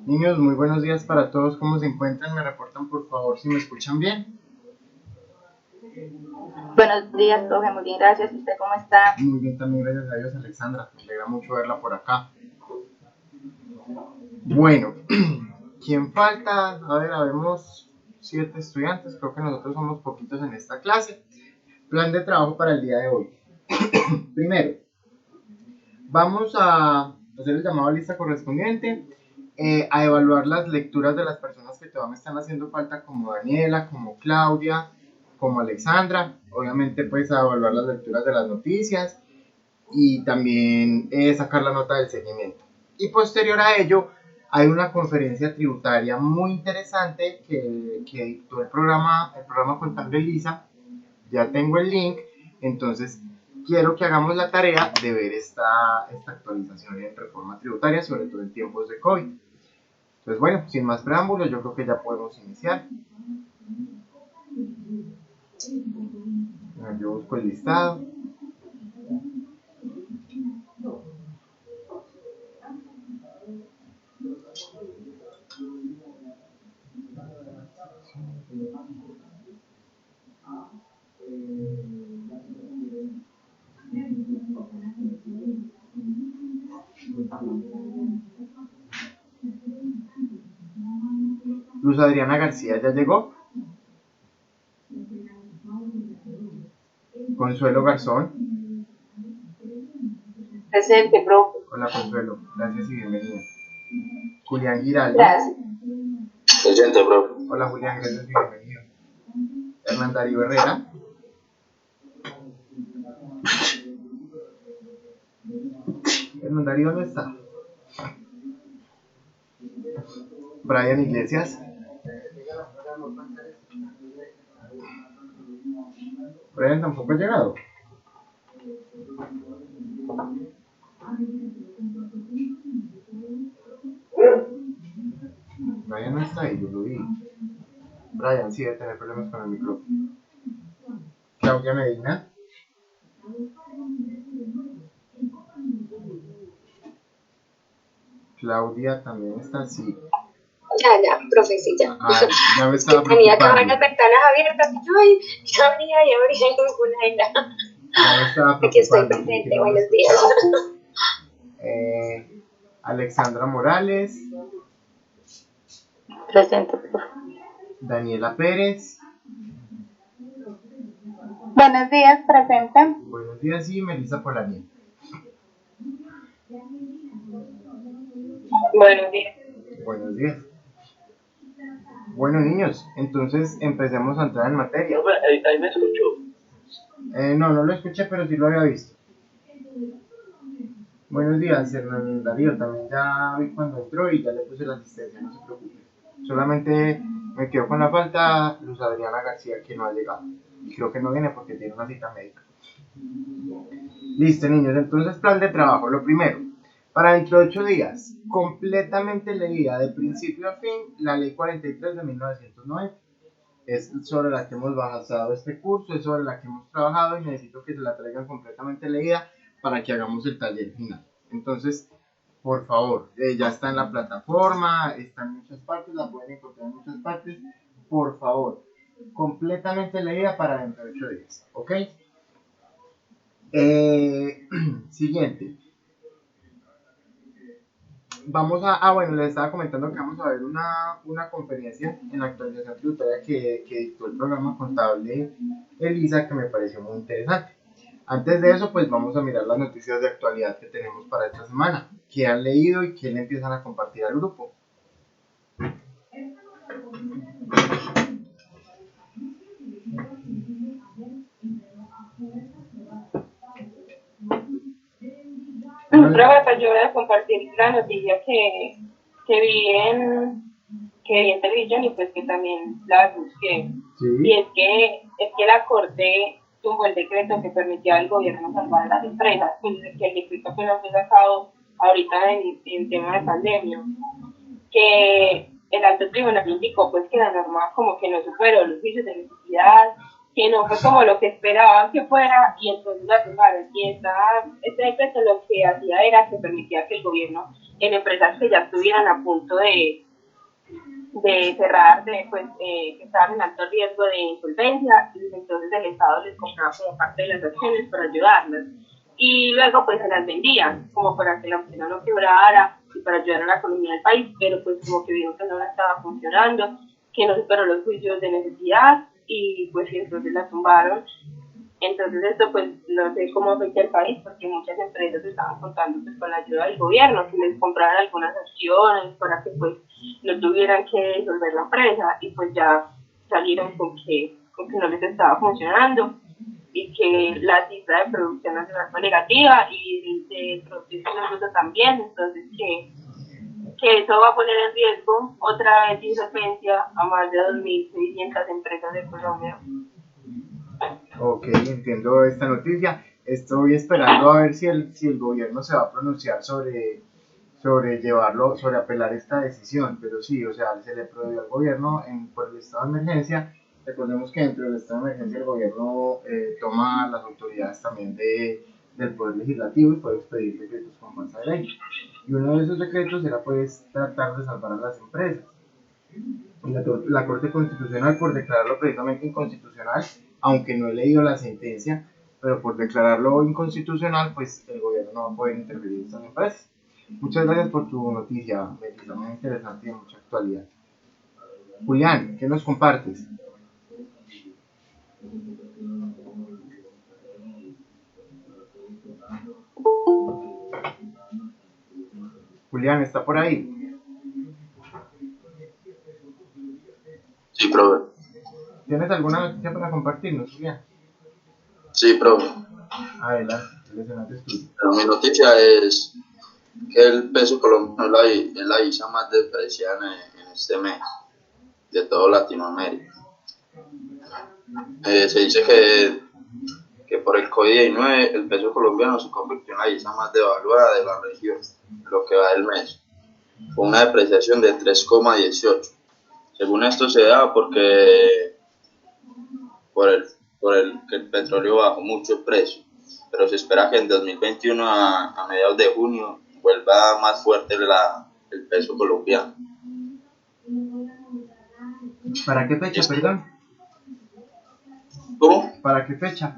Niños, muy buenos días para todos. ¿Cómo se encuentran? Me reportan por favor si me escuchan bien. Buenos días, profe. Muy bien, gracias. ¿Usted cómo está? Muy bien, también gracias a Dios, Alexandra. Me alegra mucho verla por acá. Bueno, ¿quién falta? A ver, habemos 7 estudiantes. Creo que nosotros somos poquitos en esta clase. Plan de trabajo para el día de hoy. Primero, vamos a hacer el llamado a lista correspondiente, a evaluar las lecturas de las personas que todavía me están haciendo falta, como Daniela, como Claudia, como Alexandra. Obviamente pues a evaluar las lecturas de las noticias y también sacar la nota del seguimiento. Y posterior a ello hay una conferencia tributaria muy interesante que dictó el programa Contable Lisa. Ya tengo el link, entonces quiero que hagamos la tarea de ver esta actualización en reforma tributaria, sobre todo en tiempos de COVID. Entonces, bueno, sin más preámbulos, yo creo que ya podemos iniciar. Yo busco el listado. Luz Adriana García ya llegó. Consuelo Garzón. Presente, profe. Hola Consuelo, gracias y bienvenida. Julián Giraldo. Gracias. Presente, profe. Hola Julián, gracias y bienvenido. Hernán Darío Herrera. Hernán Darío no está. Brian Iglesias. Brian tampoco ha llegado. Brian no está ahí, yo lo vi. Brian sí debe tener problemas con el micrófono. Claudia Medina. Claudia también está así. Ya, profe, sí, ya. Ya me estaba tenía que preocupando. ver las ventanas abiertas y yo, ay, ya abría ninguna era. Ya me estaba Aquí estoy preocupando. presente, buenos días. Alexandra Morales. Presente, profe. Daniela Pérez. Buenos días, presente. Buenos días y Melissa Polanyi. Buenos días. Buenos días. Bueno, niños, entonces empecemos a entrar en materia. Ahí me escuchó. No lo escuché, pero sí lo había visto. Buenos días, Hernán Darío. También ya vi cuando entró y ya le puse la asistencia, no se preocupe. Solamente me quedo con la falta Luz Adriana García, que no ha llegado. Y creo que no viene porque tiene una cita médica. Listo, niños. Entonces, plan de trabajo. Lo primero, para dentro de 8 días, completamente leída de principio a fin la Ley 43 de 1990. Es sobre la que hemos basado este curso, es sobre la que hemos trabajado y necesito que se la traigan completamente leída para que hagamos el taller final. Entonces, por favor, ya está en la plataforma, está en muchas partes, la pueden encontrar en muchas partes. Por favor, completamente leída para dentro de 8 días, ¿ok? Siguiente. Vamos a, bueno, les estaba comentando que vamos a ver una conferencia en la actualización tributaria que dictó el programa contable Elisa, que me pareció muy interesante. Antes de eso, pues vamos a mirar las noticias de actualidad que tenemos para esta semana, qué han leído y qué le empiezan a compartir al grupo. Profe, pues yo voy a compartir la noticia que vi en televisión y pues que también la busqué. Sí. Y es que la Corte tuvo el decreto que permitía al gobierno salvar a las empresas, pues que el decreto que nos fue sacado ahorita en tema de pandemia, que el alto tribunal indicó pues que la norma como que no superó los juicios de necesidad que no fue como lo que esperaban que fuera y entonces la tumbaron. Y este decreto lo que hacía era que permitía que el gobierno, en empresas que ya estuvieran a punto de cerrar, que estaban en alto riesgo de insolvencia, entonces el Estado les compraba como parte de las acciones para ayudarlas. Y luego pues se las vendían, como para que la empresa no quebrara y para ayudar a la economía del país, pero pues como que vieron que no la estaba funcionando, que no superó los juicios de necesidad y pues entonces la tumbaron. Entonces esto pues no sé cómo afecta al país, porque muchas empresas estaban contando pues con la ayuda del gobierno, que les compraran algunas acciones para que pues no tuvieran que disolver la empresa, y pues ya salieron con que no les estaba funcionando y que la cifra de producción nacional fue negativa y de producción también, entonces que eso va a poner en riesgo otra vez insolvencia a más de 2.600 empresas de Colombia. Ok, entiendo esta noticia. Estoy esperando a ver si el gobierno se va a pronunciar sobre apelar esta decisión, pero sí, o sea, se le prohibió al gobierno por el estado de emergencia. Recordemos que dentro del estado de emergencia el gobierno toma las autoridades también del Poder Legislativo y puede expedir decretos con fuerza de ley. Y uno de esos decretos era pues tratar de salvar a las empresas. La Corte Constitucional, por declararlo precisamente inconstitucional, aunque no he leído la sentencia, pero por declararlo inconstitucional, pues el gobierno no va a poder intervenir en estas empresas. Muchas gracias por tu noticia, Melissa, muy interesante y de mucha actualidad. Julián, ¿qué nos compartes? Julián, ¿está por ahí? Sí, profe. ¿Tienes alguna noticia para compartirnos, Julián? Sí, profe. Adelante, el escenario es tuyo. Pero mi noticia es que el peso colombiano es la divisa más despreciada en este mes de toda Latinoamérica. Se dice que por el COVID-19 el peso colombiano se convirtió en la divisa más devaluada de la región, lo que va del mes, con una depreciación de 3,18. Según esto se da porque por el que el petróleo bajó mucho el precio, pero se espera que en 2021 a mediados de junio vuelva más fuerte el peso colombiano. ¿Para qué fecha, perdón? ¿Cómo? ¿Para qué fecha?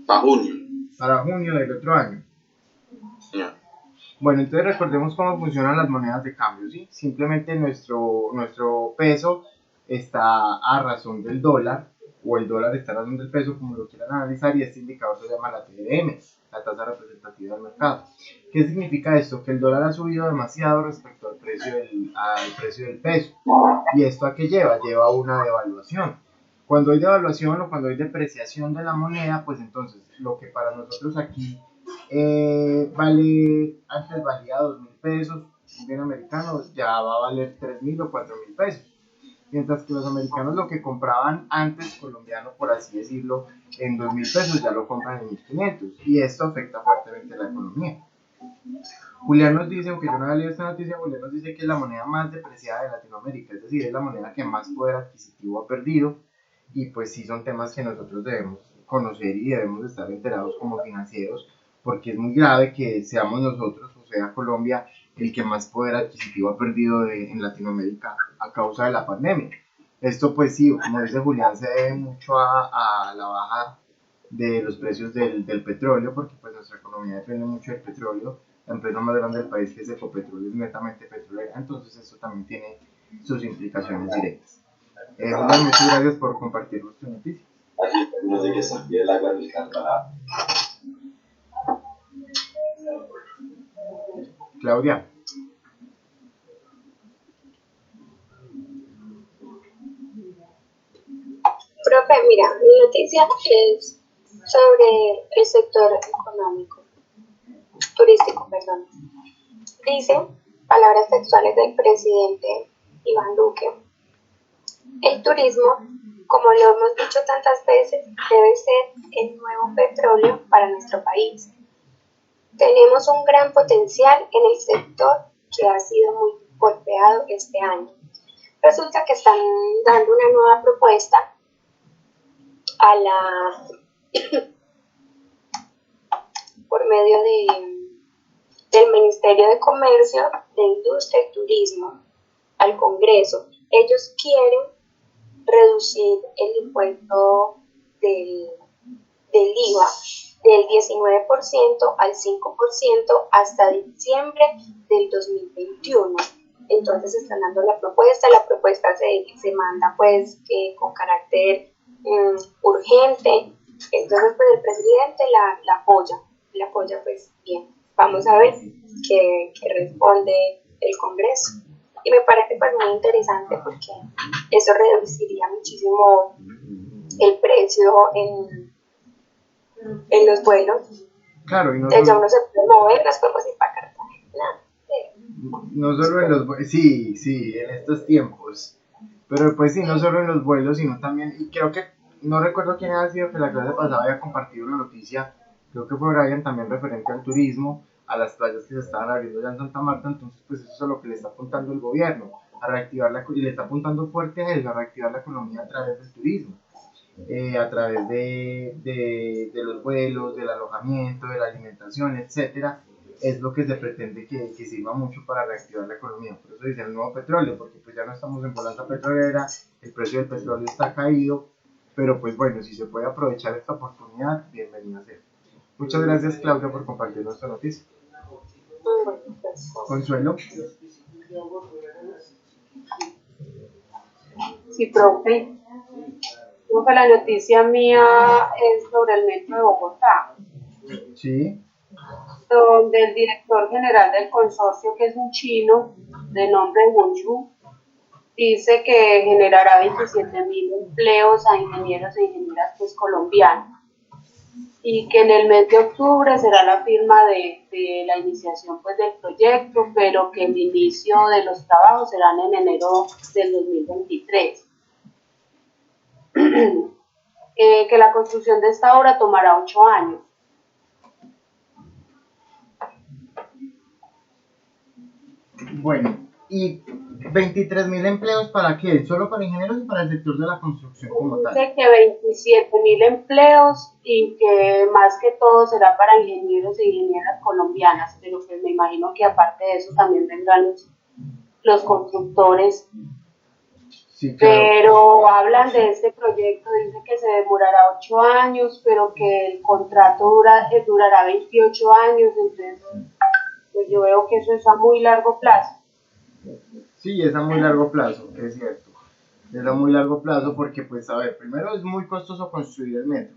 Para junio. Para junio del otro año. Sí. Bueno, entonces recordemos cómo funcionan las monedas de cambio, ¿sí? Simplemente nuestro peso está a razón del dólar, o el dólar está a razón del peso, como lo quieran analizar, y este indicador se llama la TRM, la tasa representativa del mercado. ¿Qué significa esto? Que el dólar ha subido demasiado respecto al precio del peso. ¿Y esto a qué lleva? Lleva a una devaluación. Cuando hay devaluación o cuando hay depreciación de la moneda, pues entonces lo que para nosotros aquí antes valía 2.000 pesos, un bien americano ya va a valer 3.000 o 4.000 pesos. Mientras que los americanos lo que compraban antes colombiano, por así decirlo, en 2.000 pesos ya lo compran en 1.500, y esto afecta fuertemente la economía. Julián nos dice, aunque yo no había leído esta noticia, Julián nos dice que es la moneda más depreciada de Latinoamérica, es decir, es la moneda que más poder adquisitivo ha perdido, y pues sí son temas que nosotros debemos conocer y debemos estar enterados como financieros, porque es muy grave que seamos nosotros, o sea Colombia, el que más poder adquisitivo ha perdido en Latinoamérica a causa de la pandemia. Esto pues sí, como dice Julián, se debe mucho a la baja de los precios del petróleo, porque pues nuestra economía depende mucho del petróleo. La empresa más grande del país, que es Ecopetrol, es netamente petrolera, entonces eso también tiene sus implicaciones directas. Julián, muchas gracias por compartir nuestra noticia. Claudia. Profe, mira, mi noticia es sobre el sector turístico, perdón. Dice, palabras textuales del presidente Iván Duque: el turismo, como lo hemos dicho tantas veces, debe ser el nuevo petróleo para nuestro país. Tenemos un gran potencial en el sector que ha sido muy golpeado este año. Resulta que están dando una nueva propuesta a la por medio del Ministerio de Comercio, de Industria y Turismo al Congreso. Ellos quieren reducir el impuesto del IVA del 19% al 5% hasta diciembre del 2021. Entonces están dando la propuesta se manda pues con carácter urgente. Entonces pues el presidente la apoya pues bien. Vamos a ver qué responde el Congreso. Y me parece pues muy interesante porque eso reduciría muchísimo el precio en los vuelos. Claro, y no Ya solo, uno se puede mover, las podemos ir para Cartagena. no solo en los vuelos, sí, en estos tiempos. Pero pues sí, no solo en los vuelos, sino también, y creo que, no recuerdo quién había sido que la clase pasada había compartido una noticia, creo que fue Brian, también referente al turismo, a las playas que se estaban abriendo ya en Santa Marta. Entonces pues eso es a lo que le está apuntando el gobierno, a reactivar y le está apuntando fuerte a eso, a reactivar la economía a través del turismo. A través de los vuelos, del alojamiento, de la alimentación, etcétera, es lo que se pretende que sirva mucho para reactivar la economía. Por eso dicen el nuevo petróleo, porque pues ya no estamos en bonanza petrolera, el precio del petróleo está caído, pero pues bueno, si se puede aprovechar esta oportunidad, bienvenida sea. Muchas gracias, Claudia, por compartir nuestra noticia. Consuelo. Sí, profe. Profe, la noticia mía es sobre el metro de Bogotá, Sí. donde el director general del consorcio, que es un chino de nombre Wu Yu, dice que generará 27.000 empleos a ingenieros e ingenieras pues, colombianos, y que en el mes de octubre será la firma de la iniciación pues, del proyecto, pero que el inicio de los trabajos serán en enero del 2023. Que la construcción de esta obra tomará 8 años. Bueno, y 23.000 empleos, ¿para qué? ¿Solo para ingenieros y para el sector de la construcción como tal? Dice que 27.000 empleos y que más que todo será para ingenieros e ingenieras colombianas, pero pues me imagino que aparte de eso también vendrán los constructores. Sí, claro. Pero hablan de este proyecto, dice que se demorará 8 años, pero que el contrato durará 28 años, entonces pues yo veo que eso es a muy largo plazo. Sí, es a muy largo plazo, es cierto. Es a muy largo plazo porque, pues, a ver, primero es muy costoso construir el metro.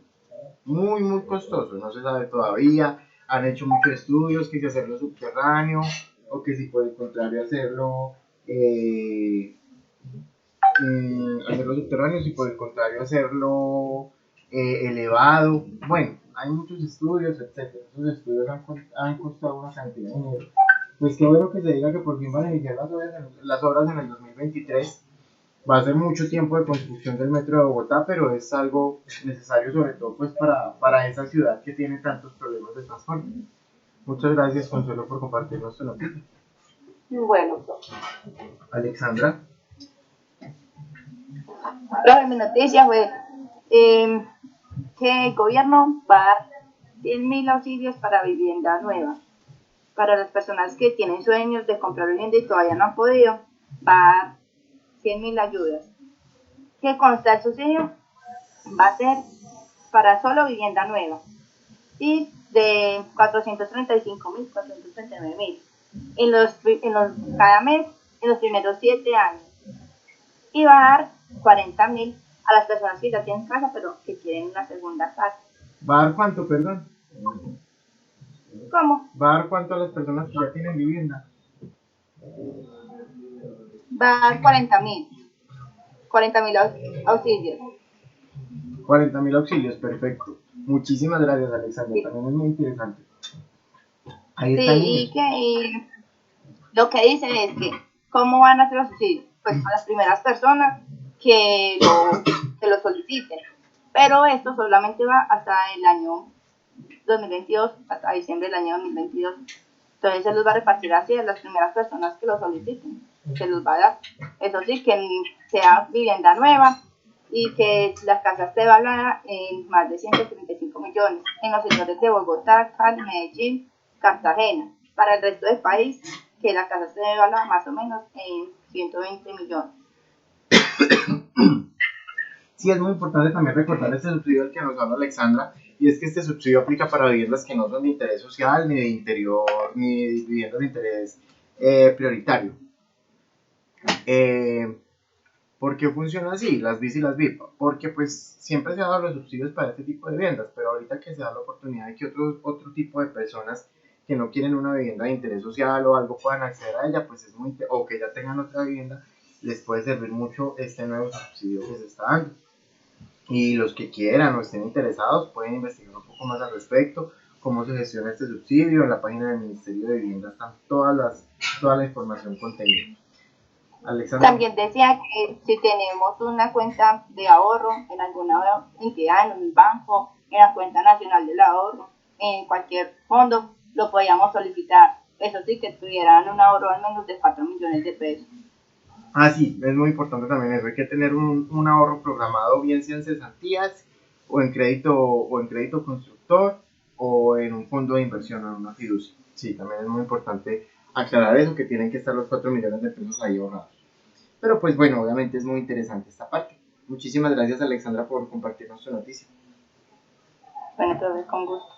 Muy costoso, no se sabe todavía. Han hecho muchos estudios, que si hacerlo subterráneo, o que si por el contrario hacerlo subterráneo, si por el contrario hacerlo elevado. Bueno, hay muchos estudios, etcétera. Esos estudios han costado una cantidad de dinero. Pues qué bueno que se diga que por fin van a iniciar las obras en el 2023. Va a ser mucho tiempo de construcción del metro de Bogotá, pero es algo necesario sobre todo pues para esa ciudad que tiene tantos problemas de transporte. Muchas gracias, Consuelo, por compartir nuestra noticia. Bueno, Alexandra. Mi noticia fue que el gobierno va a dar 100.000 auxilios para vivienda nueva. Para las personas que tienen sueños de comprar vivienda y todavía no han podido, va a dar 100.000 ayudas. ¿Qué consta el subsidio? Va a ser para solo vivienda nueva y de 435.000, 439.000 cada mes en los primeros 7 años. Y va a dar 40.000 a las personas que ya tienen casa pero que quieren una segunda casa. ¿Va a dar cuánto, perdón? ¿Cómo? ¿Va a dar cuánto a las personas que ya tienen vivienda? Va a dar 40.000 auxilios. 40.000 auxilios, perfecto. Muchísimas gracias, Alexandra. También es muy interesante. Ahí está. Sí, y lo que dice es que, ¿cómo van a hacer los subsidios? Pues a las primeras personas que lo soliciten. Pero esto solamente va hasta el año 2022, hasta diciembre del año 2022. Entonces se los va a repartir así a las primeras personas que lo soliciten. Se los va a dar. Eso sí, que sea vivienda nueva y que la casa esté evaluada en más de 135 millones en los sectores de Bogotá, Cali, Medellín, Cartagena. Para el resto del país, que la casa esté evaluada más o menos en 120 millones. Sí, es muy importante también recordar este subsidio del que nos habla Alexandra, y es que este subsidio aplica para viviendas que no son de interés social, ni de interior, ni de viviendas de interés prioritario. ¿Por qué funciona así? Las BIS y las VIP. Porque pues siempre se han dado los subsidios para este tipo de viviendas, pero ahorita que se da la oportunidad de que otro tipo de personas que no quieren una vivienda de interés social o algo puedan acceder a ella, pues es muy, o que ya tengan otra vivienda, les puede servir mucho este nuevo subsidio que se está dando. Y los que quieran o estén interesados pueden investigar un poco más al respecto, cómo se gestiona este subsidio. En la página del Ministerio de Vivienda están toda la información contenida. Alexandra. También decía que si tenemos una cuenta de ahorro en alguna entidad, en un banco, en la cuenta nacional del ahorro, en cualquier fondo, lo podíamos solicitar. Eso sí, que tuvieran un ahorro al menos de 4 millones de pesos. Ah, sí, es muy importante también eso. Hay que tener un ahorro programado, bien sea en cesantías o en crédito constructor o en un fondo de inversión o en una fiducia. Sí, también es muy importante aclarar eso, que tienen que estar los 4 millones de pesos ahí ahorrados. Pero pues bueno, obviamente es muy interesante esta parte. Muchísimas gracias, Alexandra, por compartirnos tu noticia. Bueno, entonces con gusto.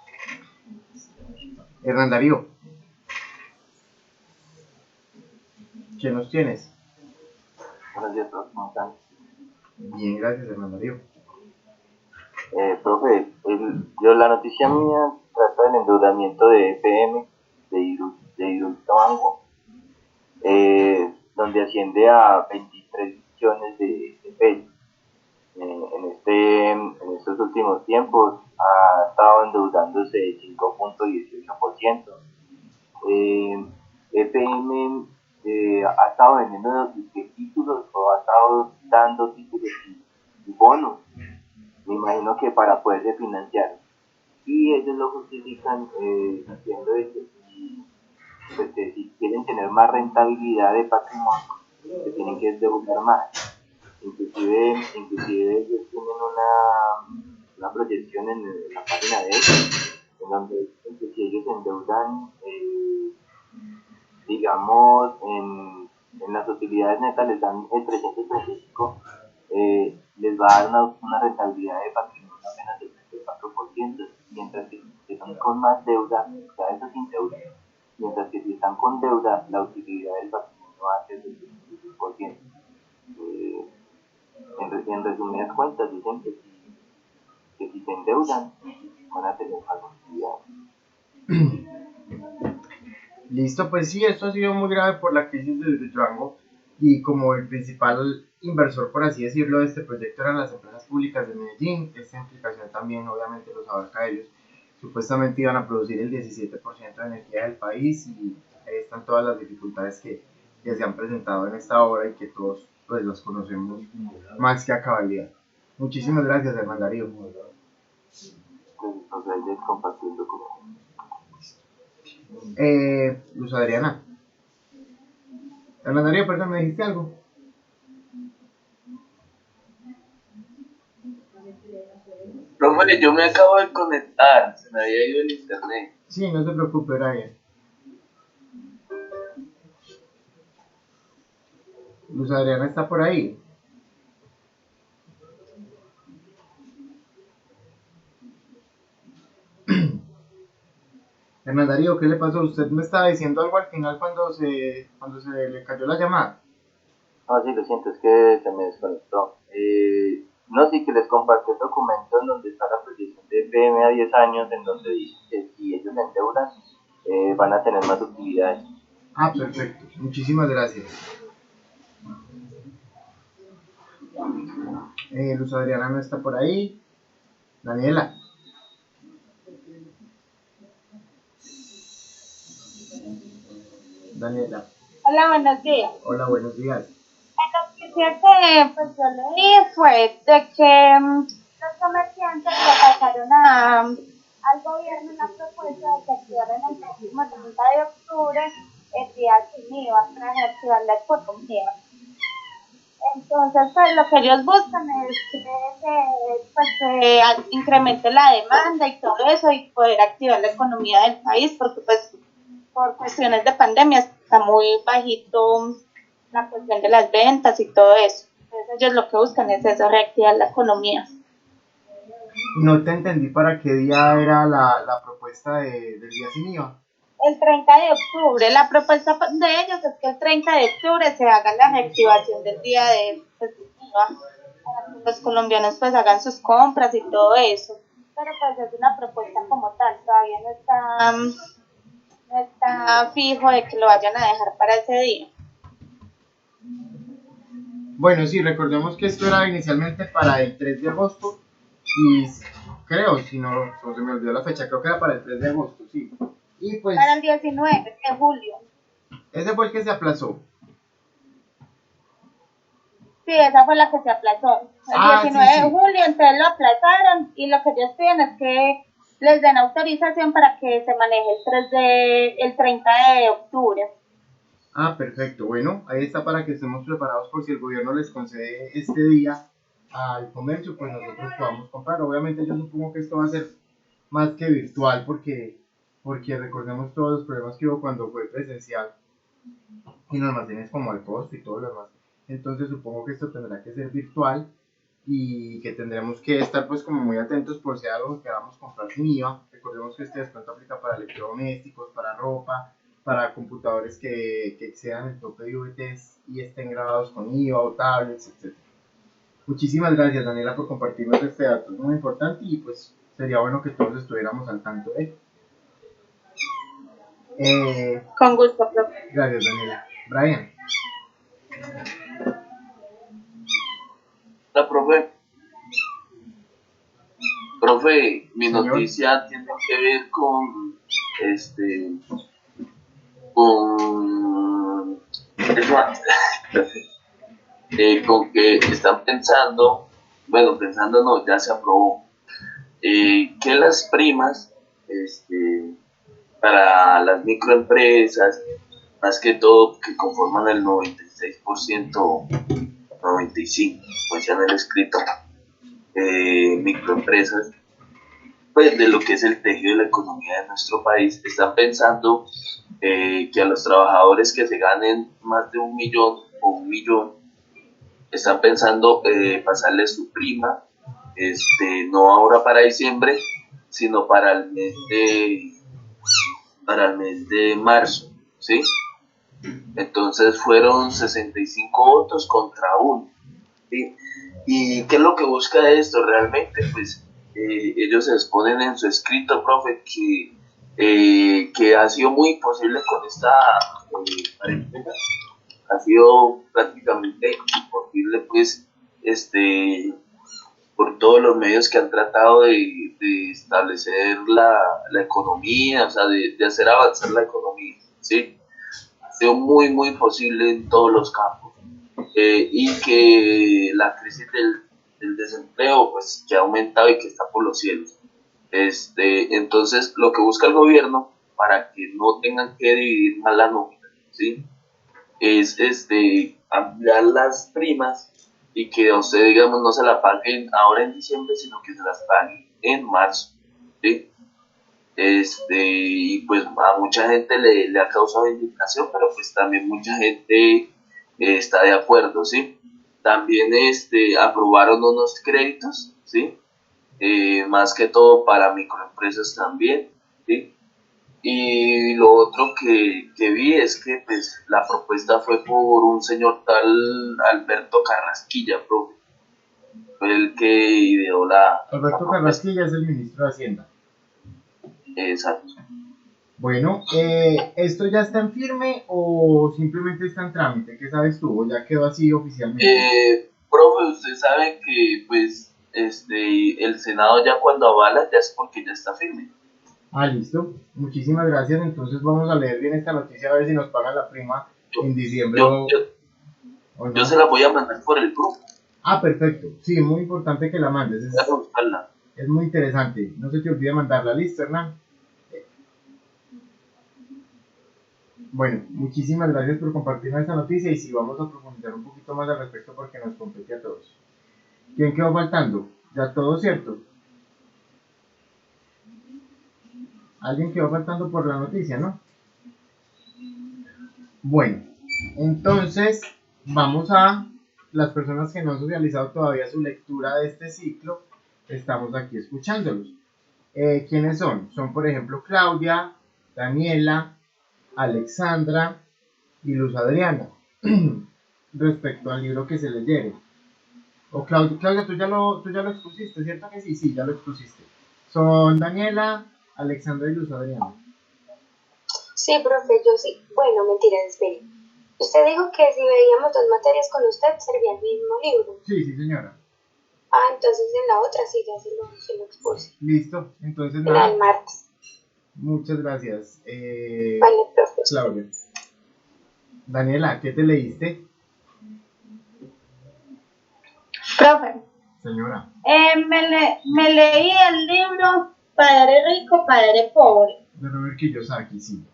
Hernán Darío, ¿qué nos tienes? Buenos días, todos, ¿cómo están? Bien, gracias, Hernán Darío. Profe, la noticia mía trata del endeudamiento de EPM, de Hidroituango, donde asciende a 23 millones de pesos. En estos últimos tiempos ha estado endeudándose 5.18%. EPM ha estado vendiendo títulos o ha estado dando títulos y bonos, me imagino que para poderse financiar. Y ellos lo justifican diciendo pues, que si quieren tener más rentabilidad de patrimonio, se tienen que endeudar más. Inclusive ellos tienen una proyección en la página de ellos, en donde dicen que si ellos se endeudan, digamos, en las utilidades netas les dan el 335, les va a dar una rentabilidad de patrimonio apenas del 34%, mientras que si están con más deuda, o sea, eso sin deuda, mientras que si están con deuda, la utilidad del patrimonio va a ser del 16%. En resumidas cuentas, dicen que si se endeudan, van a tener más utilidad. Listo, pues sí, esto ha sido muy grave por la crisis de Hidroituango, y como el principal inversor, por así decirlo, de este proyecto eran las empresas públicas de Medellín, esta implicación también obviamente los abarca a ellos. Supuestamente iban a producir el 17% de energía del país, y ahí están todas las dificultades que se han presentado en esta obra y que todos pues las conocemos más que a cabalidad. Muchísimas gracias, Hernán Darío. Compartiendo con Luz Adriana. Hernán Darío, perdón, ¿me dijiste algo? Profe, yo me acabo de conectar, se me había ido el internet. Sí, no se preocupe, Brian. Luz Adriana está por ahí. Hernán Darío, ¿qué le pasó? Usted me estaba diciendo algo al final cuando se le cayó la llamada. No, sí, lo siento, es que se me desconectó. No, sí, que les compartí el documento en donde está la proyección de EPM a 10 años, en donde dice que si ellos se endeudan, van a tener más utilidades. Ah, perfecto. Muchísimas gracias. Luz Adriana no está por ahí. Daniela. Daniela. Hola, buenos días. Hola, buenos días. La noticia que pues, yo leí fue de que los comerciantes le pasaron al gobierno una propuesta de que activaran el próximo 30 de octubre el día sin IVA para reactivar la economía. Entonces, pues lo que ellos buscan es que pues, se incremente la demanda y todo eso y poder activar la economía del país, porque pues por cuestiones de pandemia está muy bajito la cuestión de las ventas y todo eso. Entonces ellos lo que buscan es eso, reactivar la economía. No te entendí para qué día era la propuesta del día sin IVA. El 30 de octubre, la propuesta de ellos es que el 30 de octubre se haga la reactivación del día de IVA, para que los colombianos pues hagan sus compras y todo eso. Pero pues es una propuesta como tal, todavía no está fijo de que lo vayan a dejar para ese día. Bueno, sí, recordemos que esto era inicialmente para el 3 de agosto y creo, si no se me olvidó la fecha, creo que era para el 3 de agosto, sí. Y pues Para el 19 de julio. ese fue el que se aplazó. Sí, esa fue la que se aplazó. El 19 sí. de julio, entonces lo aplazaron y lo que ellos piden es que les den autorización para que se maneje el 30 de octubre. Ah, perfecto. Bueno, ahí está para que estemos preparados por si el gobierno les concede este día al comercio, pues nosotros podamos comprar. Obviamente yo supongo que esto va a ser más que virtual porque recordemos todos los problemas que hubo cuando fue presencial y los almacenes como al costo y todo lo demás. Entonces supongo que esto tendrá que ser virtual y que tendremos que estar pues como muy atentos por si hay algo que queramos comprar sin IVA. Recordemos que este descuento aplica para electrodomésticos, para ropa, para computadores que excedan el tope de IVTs y estén grabados con IVA o tablets, etc. Muchísimas gracias, Daniela, por compartirnos este dato, es muy importante y pues sería bueno que todos estuviéramos al tanto de él. Con gusto, profe. Gracias, Daniela. Brian. La profe, mi Señor. noticia tiene que ver con con con que están pensando, bueno, pensando no, ya se aprobó, que las primas para las microempresas, más que todo que conforman el 96%, 95%, pues ya en el escrito, microempresas, pues de lo que es el tejido de la economía de nuestro país, están pensando que a los trabajadores que se ganen más de 1.000.000 o 1.000.000, están pensando pasarles su prima, no ahora para diciembre, sino para el mes de marzo, ¿sí? Entonces fueron 65 votos contra 1, ¿sí? ¿Y qué es lo que busca esto realmente? Pues ellos exponen en su escrito, profe, que ha sido muy imposible con esta cuarentena, ha sido prácticamente imposible, pues, por todos los medios que han tratado de establecer la economía, o sea, de hacer avanzar la economía, ¿sí? Ha sido muy, muy imposible en todos los campos. Y que la crisis del desempleo, pues, que ha aumentado y que está por los cielos. Entonces, lo que busca el gobierno, para que no tengan que dividir más la nómina, ¿sí? Es ampliar las primas y que a usted, digamos, no se la paguen ahora en diciembre, sino que se las paguen en marzo, ¿sí? Y pues a mucha gente le ha causado indignación, pero pues también mucha gente está de acuerdo, ¿sí? También aprobaron unos créditos, ¿sí? Más que todo para microempresas también, ¿sí? Y lo otro que vi es que pues la propuesta fue por un señor tal Alberto Carrasquilla, profe. Fue el que ideó Alberto Carrasquilla es el ministro de Hacienda. Exacto. Bueno, ¿esto ya está en firme o simplemente está en trámite? ¿Qué sabes tú? ¿O ya quedó así oficialmente? Profe, usted sabe que pues el Senado ya cuando avala ya es porque ya está firme. Ah, listo. Muchísimas gracias. Entonces vamos a leer bien esta noticia a ver si nos pagan la prima en diciembre o no. Yo se la voy a mandar por el grupo. Ah, perfecto. Sí, muy importante que la mandes. Es muy interesante. No se te olvide mandarla. ¿Listo, Hernán? Bueno, muchísimas gracias por compartirnos esta noticia y sí vamos a profundizar un poquito más al respecto porque nos compete a todos. ¿Quién quedó faltando? ¿Ya todo cierto? ¿Alguien quedó faltando por la noticia, no? Bueno, entonces vamos a las personas que no han socializado todavía su lectura de este ciclo, estamos aquí escuchándolos. ¿Quiénes son? Son, por ejemplo, Claudia, Daniela, Alexandra y Luz Adriana, respecto al libro que se leyeron. O Claudia, tú ya lo expusiste, ¿cierto que sí? Sí, ya lo expusiste. Son Daniela, Alexandra y Luz Adriana. Sí, profe, yo sí. Bueno, mentiras, espere. Usted dijo que si veíamos dos materias con usted, servía el mismo libro. Sí, sí, señora. Ah, entonces en la otra sí, ya se lo expuse. Listo, entonces En la nada. del martes. Muchas gracias, Vale, profe. Claudia. Daniela, ¿qué te leíste? Profe, Señora. me leí el libro Padre Rico, Padre Pobre. De Robert Kiyosaki, sí.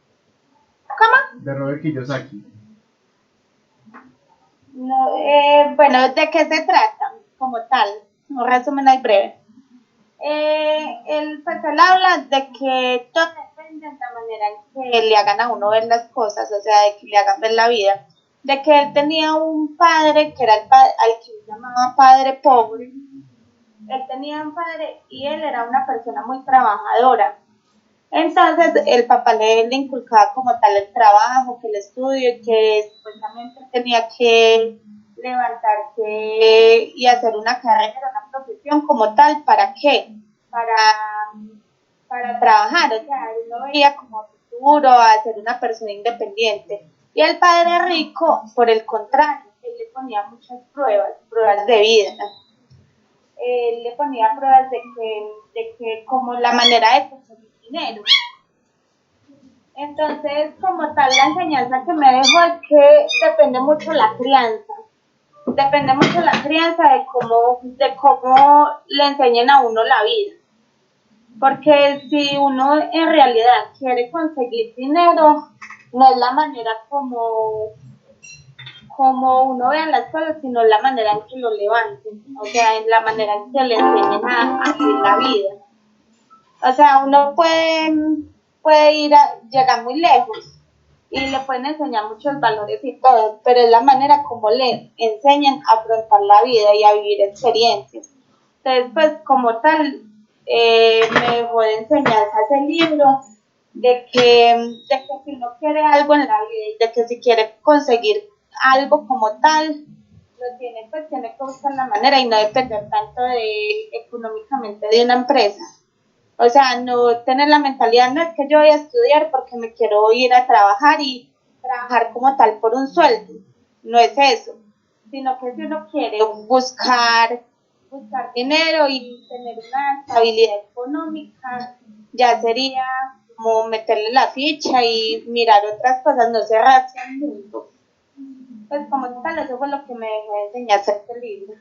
¿Cómo? De Robert Kiyosaki. No, bueno, ¿de qué se trata? Como tal, un resumen ahí breve. Él habla de que todo depende de la manera en que le hagan a uno ver las cosas, o sea, de que le hagan ver la vida. De que él tenía un padre que era al que él llamaba padre pobre. Él tenía un padre y él era una persona muy trabajadora. Entonces el papá le inculcaba como tal el trabajo, que el estudio, que supuestamente tenía que levantarse y hacer una carrera, una profesión como tal. ¿Para qué? Para trabajar, o sea, él lo veía como futuro, a ser una persona independiente. Y el padre rico, por el contrario, él le ponía muchas pruebas de vida. Él le ponía pruebas de que como la manera de conseguir dinero. Entonces, como tal, la enseñanza que me dejó es que depende mucho la crianza. Depende mucho la crianza de cómo le enseñen a uno la vida. Porque si uno en realidad quiere conseguir dinero, no es la manera como uno vea las cosas, sino la manera en que lo levanten, o sea, en la manera en que le enseñen a vivir la vida. O sea, uno puede llegar muy lejos y le pueden enseñar muchos valores y todo, pero es la manera como le enseñan a afrontar la vida y a vivir experiencias. Entonces, pues, como tal, me dejó de enseñanza ese libro de que si uno quiere algo en la vida y de que si quiere conseguir algo como tal, tiene que buscar la manera y no depender tanto económicamente de una empresa. O sea, no tener la mentalidad, no es que yo voy a estudiar porque me quiero ir a trabajar y trabajar como tal por un sueldo. No es eso, sino que si uno quiere buscar dinero y tener una estabilidad económica, ya sería como meterle la ficha y mirar otras cosas, no cerrarse al mundo. Pues como tal, eso fue lo que me dejó de enseñar este libro.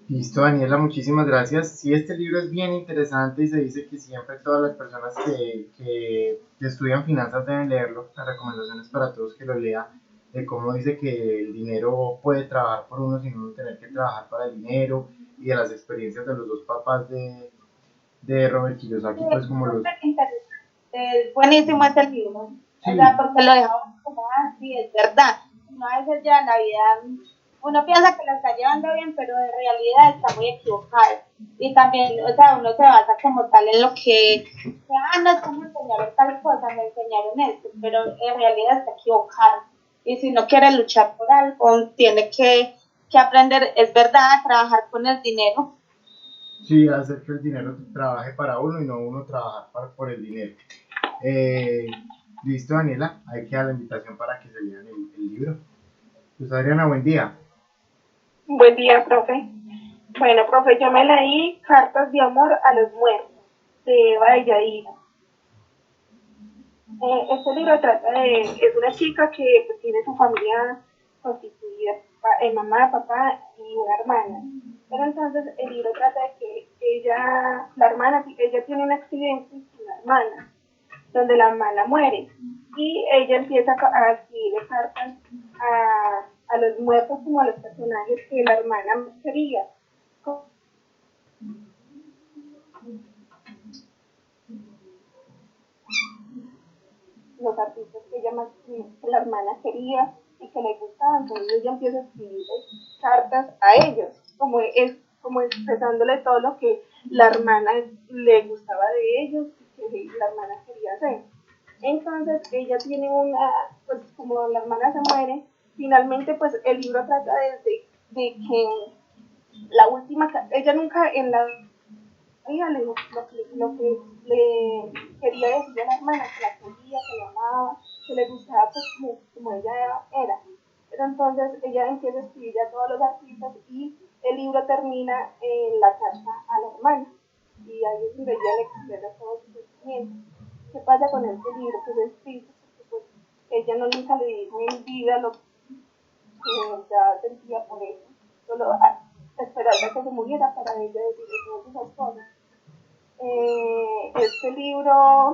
Listo, Daniela, muchísimas gracias. Sí, este libro es bien interesante y se dice que siempre todas las personas que estudian finanzas deben leerlo. La recomendación es para todos que lo lean, de cómo dice que el dinero puede trabajar por uno sin uno tener que trabajar para el dinero, y de las experiencias de los dos papás de Robert Kiyosaki, pues como los... Es buenísimo ese libro, Sí. O sea, porque lo dejamos como así, es verdad. No a veces ya la vida, uno piensa que lo está llevando bien, pero en realidad está muy equivocado. Y también, o sea, uno se basa como tal en lo que, no, es que me enseñaron tal cosa, me enseñaron esto, pero en realidad está equivocado. Y si uno quiere luchar por algo, tiene que aprender, es verdad, a trabajar con el dinero. Sí, hacer que el dinero trabaje para uno y no uno trabajar por el dinero. Listo, Daniela, ahí queda la invitación para que se lean el libro. Pues Adriana, buen día. Buen día, profe. Bueno, profe, yo me leí Cartas de amor a los muertos, de Eva de Yadira. Este libro trata es una chica que pues, tiene su familia constituida, mamá, papá y una hermana. Pero entonces el libro trata de que ella tiene un accidente con la hermana. donde la hermana muere. Y ella empieza a escribirle cartas a los muertos como a los personajes que la hermana quería. Los artistas que ella más, que la hermana quería y que le gustaban, entonces ella empieza a escribirle cartas a ellos, como expresándole todo lo que la hermana le gustaba de ellos y que la hermana quería hacer. Entonces ella tiene pues como la hermana se muere, finalmente pues el libro trata de que la última, ella nunca en la vida lo que le quería decir a la hermana, que la quería, que la amaba, que le gustaba pues como ella era. Pero entonces ella empieza a escribir a todos los artistas y el libro termina en la carta a la hermana. Y ahí es donde ella le expresa todos sus sentimientos. ¿Qué pasa con este libro? Pues es triste porque pues, ella nunca le dijo en vida lo que ya sentía por eso. Solo esperar a que se muriera para ella decirle todas esas cosas. Este libro,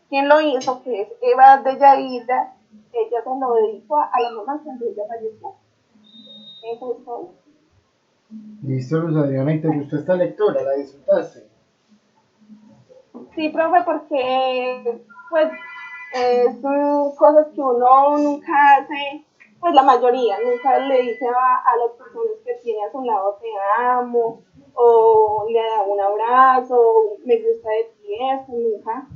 quien lo hizo, que es Eva de Yaida, ella se lo dedicó a la mamá cuando ella falleció. Eso es todo. Listo, Luz Adriana, ¿y te gustó esta lectura? ¿La disfrutaste? Sí, profe, porque pues son cosas que uno nunca hace, pues la mayoría, nunca le dice a las personas que tiene a su lado te amo, o le da un abrazo, o me gusta de ti esto, nunca.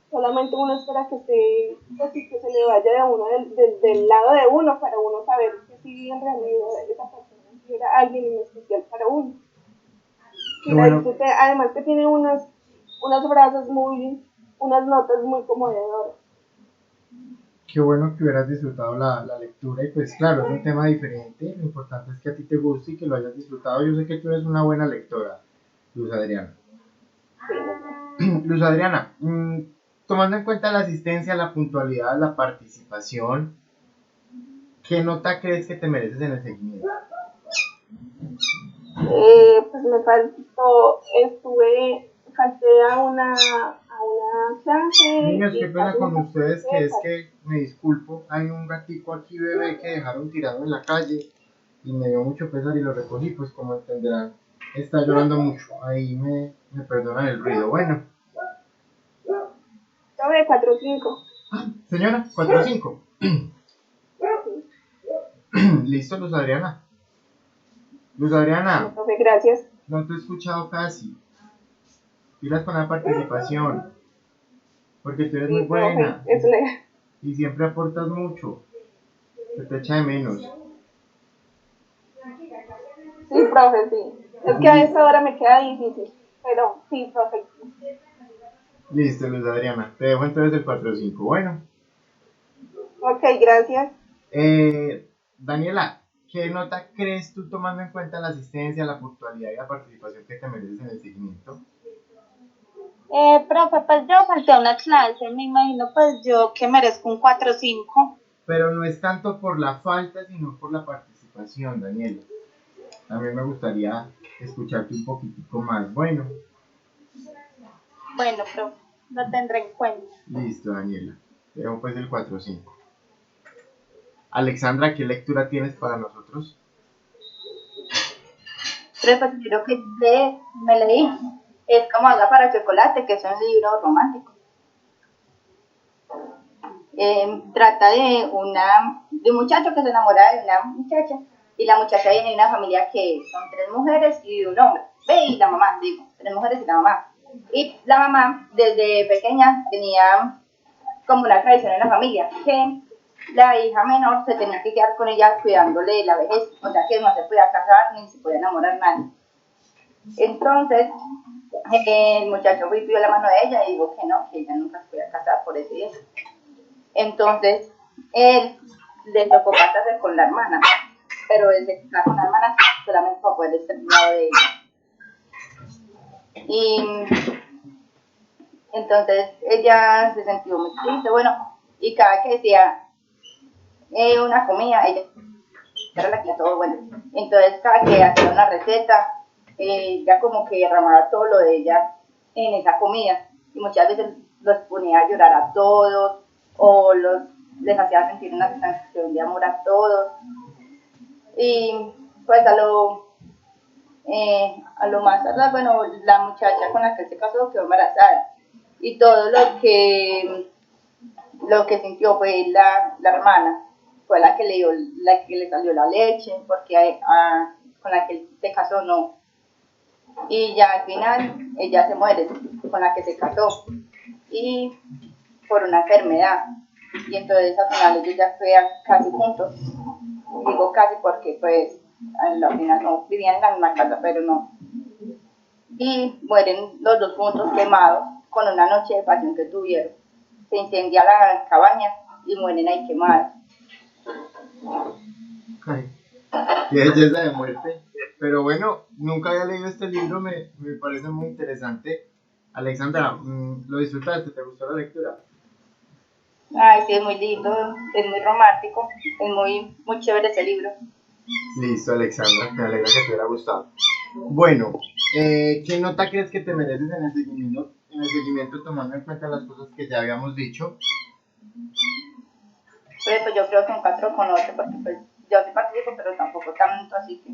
Solamente uno espera que se le vaya de uno del lado de uno para uno saber que sí en realidad esa persona era alguien en especial para uno. Y la disfrute, además que tiene unas frases unas notas muy conmovedoras. Qué bueno que hubieras disfrutado la lectura y pues claro, es un tema diferente, lo importante es que a ti te guste y que lo hayas disfrutado. Yo sé que tú eres una buena lectora, Luz Adriana. Luz Adriana, tomando en cuenta la asistencia, la puntualidad, la participación, ¿qué nota crees que te mereces en el seguimiento? Pues me falté a una clase. Niños, qué pena con ustedes, que es que me disculpo, hay un gatico aquí bebé que dejaron tirado en la calle y me dio mucho pesar y lo recogí, pues como entenderán, está llorando mucho, ahí me perdonan el ruido. Bueno. Sobre 4-5. Señora, 4-5. Listo, Luz Adriana. Luz Adriana. No, gracias. No te he escuchado casi. Pilas con la participación. Porque tú eres muy buena. Y siempre aportas mucho. Se te echa de menos. Sí, profe, sí. Es que a esta hora me queda difícil. Pero sí, profe. Listo, Luz Adriana. Te dejo entonces el 4-5. Bueno. Ok, gracias. Daniela, ¿qué nota crees tú tomando en cuenta la asistencia, la puntualidad y la participación que te mereces en el seguimiento? Profe, pues yo falté a una clase, me imagino pues yo que merezco un 4-5. Pero no es tanto por la falta, sino por la participación, Daniela. A mí me gustaría escucharte un poquitico más. Bueno, profe, lo tendré en cuenta. Listo, Daniela. Te dejo pues el 4-5. Alexandra, ¿qué lectura tienes para nosotros? Profe, el libro que me leí es Como Haga para Chocolate, que es un libro romántico. Trata de un muchacho que se enamora de una muchacha, y la muchacha viene de una familia que son 3 mujeres y un hombre. Y la mamá, 3 mujeres y la mamá. Y la mamá, desde pequeña, tenía como una tradición en la familia, que la hija menor se tenía que quedar con ella cuidándole de la vejez, o sea que no se podía casar ni se podía enamorar nadie. Entonces, el muchacho fue y pidió la mano de ella y dijo que no, que ella nunca se podía casar por eso y eso. Entonces, él le tocó casarse con la hermana, pero desde que está con la hermana solamente para poder estar al lado de ella. Y entonces ella se sintió muy triste, bueno, y cada que decía una comida, ella era la que todo bueno. Entonces cada que hacía una receta, ella como que derramaba todo lo de ella en esa comida y muchas veces los ponía a llorar a todos o les hacía sentir una sensación de amor a todos. Y pues a lo más tarde, bueno, la muchacha con la que él se casó quedó embarazada y todo lo que sintió fue la hermana, fue la que le salió la leche, porque con la que él se casó no. Y ya al final ella se muere, con la que se casó, y por una enfermedad. Y entonces al final ellos ya quedan casi juntos. Digo casi porque pues al final no vivían en la misma casa, pero no. Y mueren los dos juntos quemados con una noche de pasión que tuvieron. Se incendia la cabaña y mueren ahí quemados. Ay, qué belleza de muerte. Pero bueno, nunca había leído este libro, me parece muy interesante. Alexandra, ¿lo disfrutaste? ¿Te gustó la lectura? Ay, sí, es muy lindo, es muy romántico, es muy, muy chévere ese libro. Listo, Alexandra, me alegra que te haya gustado. Bueno, ¿qué nota crees que te mereces en el seguimiento? En el seguimiento, tomando en cuenta las cosas que ya habíamos dicho. Pues yo creo que un 4,8, porque pues yo sí participo, pero tampoco tanto, así que...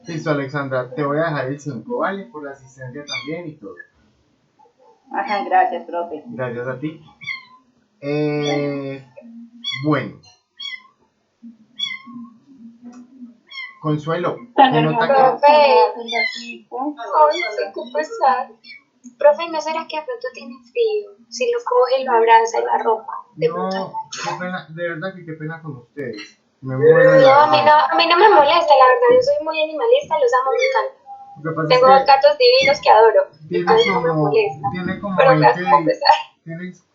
Listo, Alexandra, te voy a dejar el 5, ¿vale? Por la asistencia también y todo. Ajá, gracias, profe. Gracias a ti. Bueno. Consuelo, ¿qué nota Profe, que... ay, sé qué pesar. Profe, ¿no será que de pronto tiene frío? Si lo coge, lo abraza y lo arropa. No, qué pena, de verdad que qué pena con ustedes. Me muero de No, la a mí no me molesta, la verdad, yo soy muy animalista, los amo, me encantan. Lo que pasa Tengo es dos gatos divinos que adoro, entonces no me molesta. tiene como Pero 20 gracias por pesar.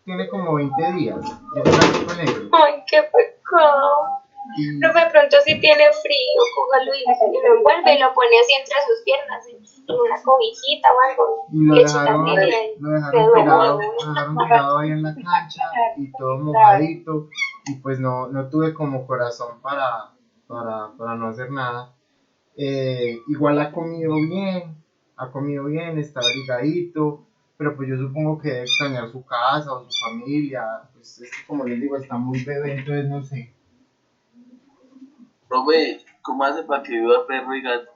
tiene como 20 días. Es un gatito negro. Ay, qué pecado. Y Pero de pronto si tiene frío, cójalo y lo envuelve y lo pone así entre sus piernas, en una cobijita o algo. y lo Le echa dejaron tibia y se tirado, duerme. lo dejaron tirado ahí en la cancha y todo mojadito. Y pues no tuve como corazón para no hacer nada. Igual ha comido bien, está abrigadito, pero pues yo supongo que debe extrañar su casa o su familia, pues es que como les digo, está muy bebé, entonces no sé. Profe, ¿cómo hace para que viva perro y gato?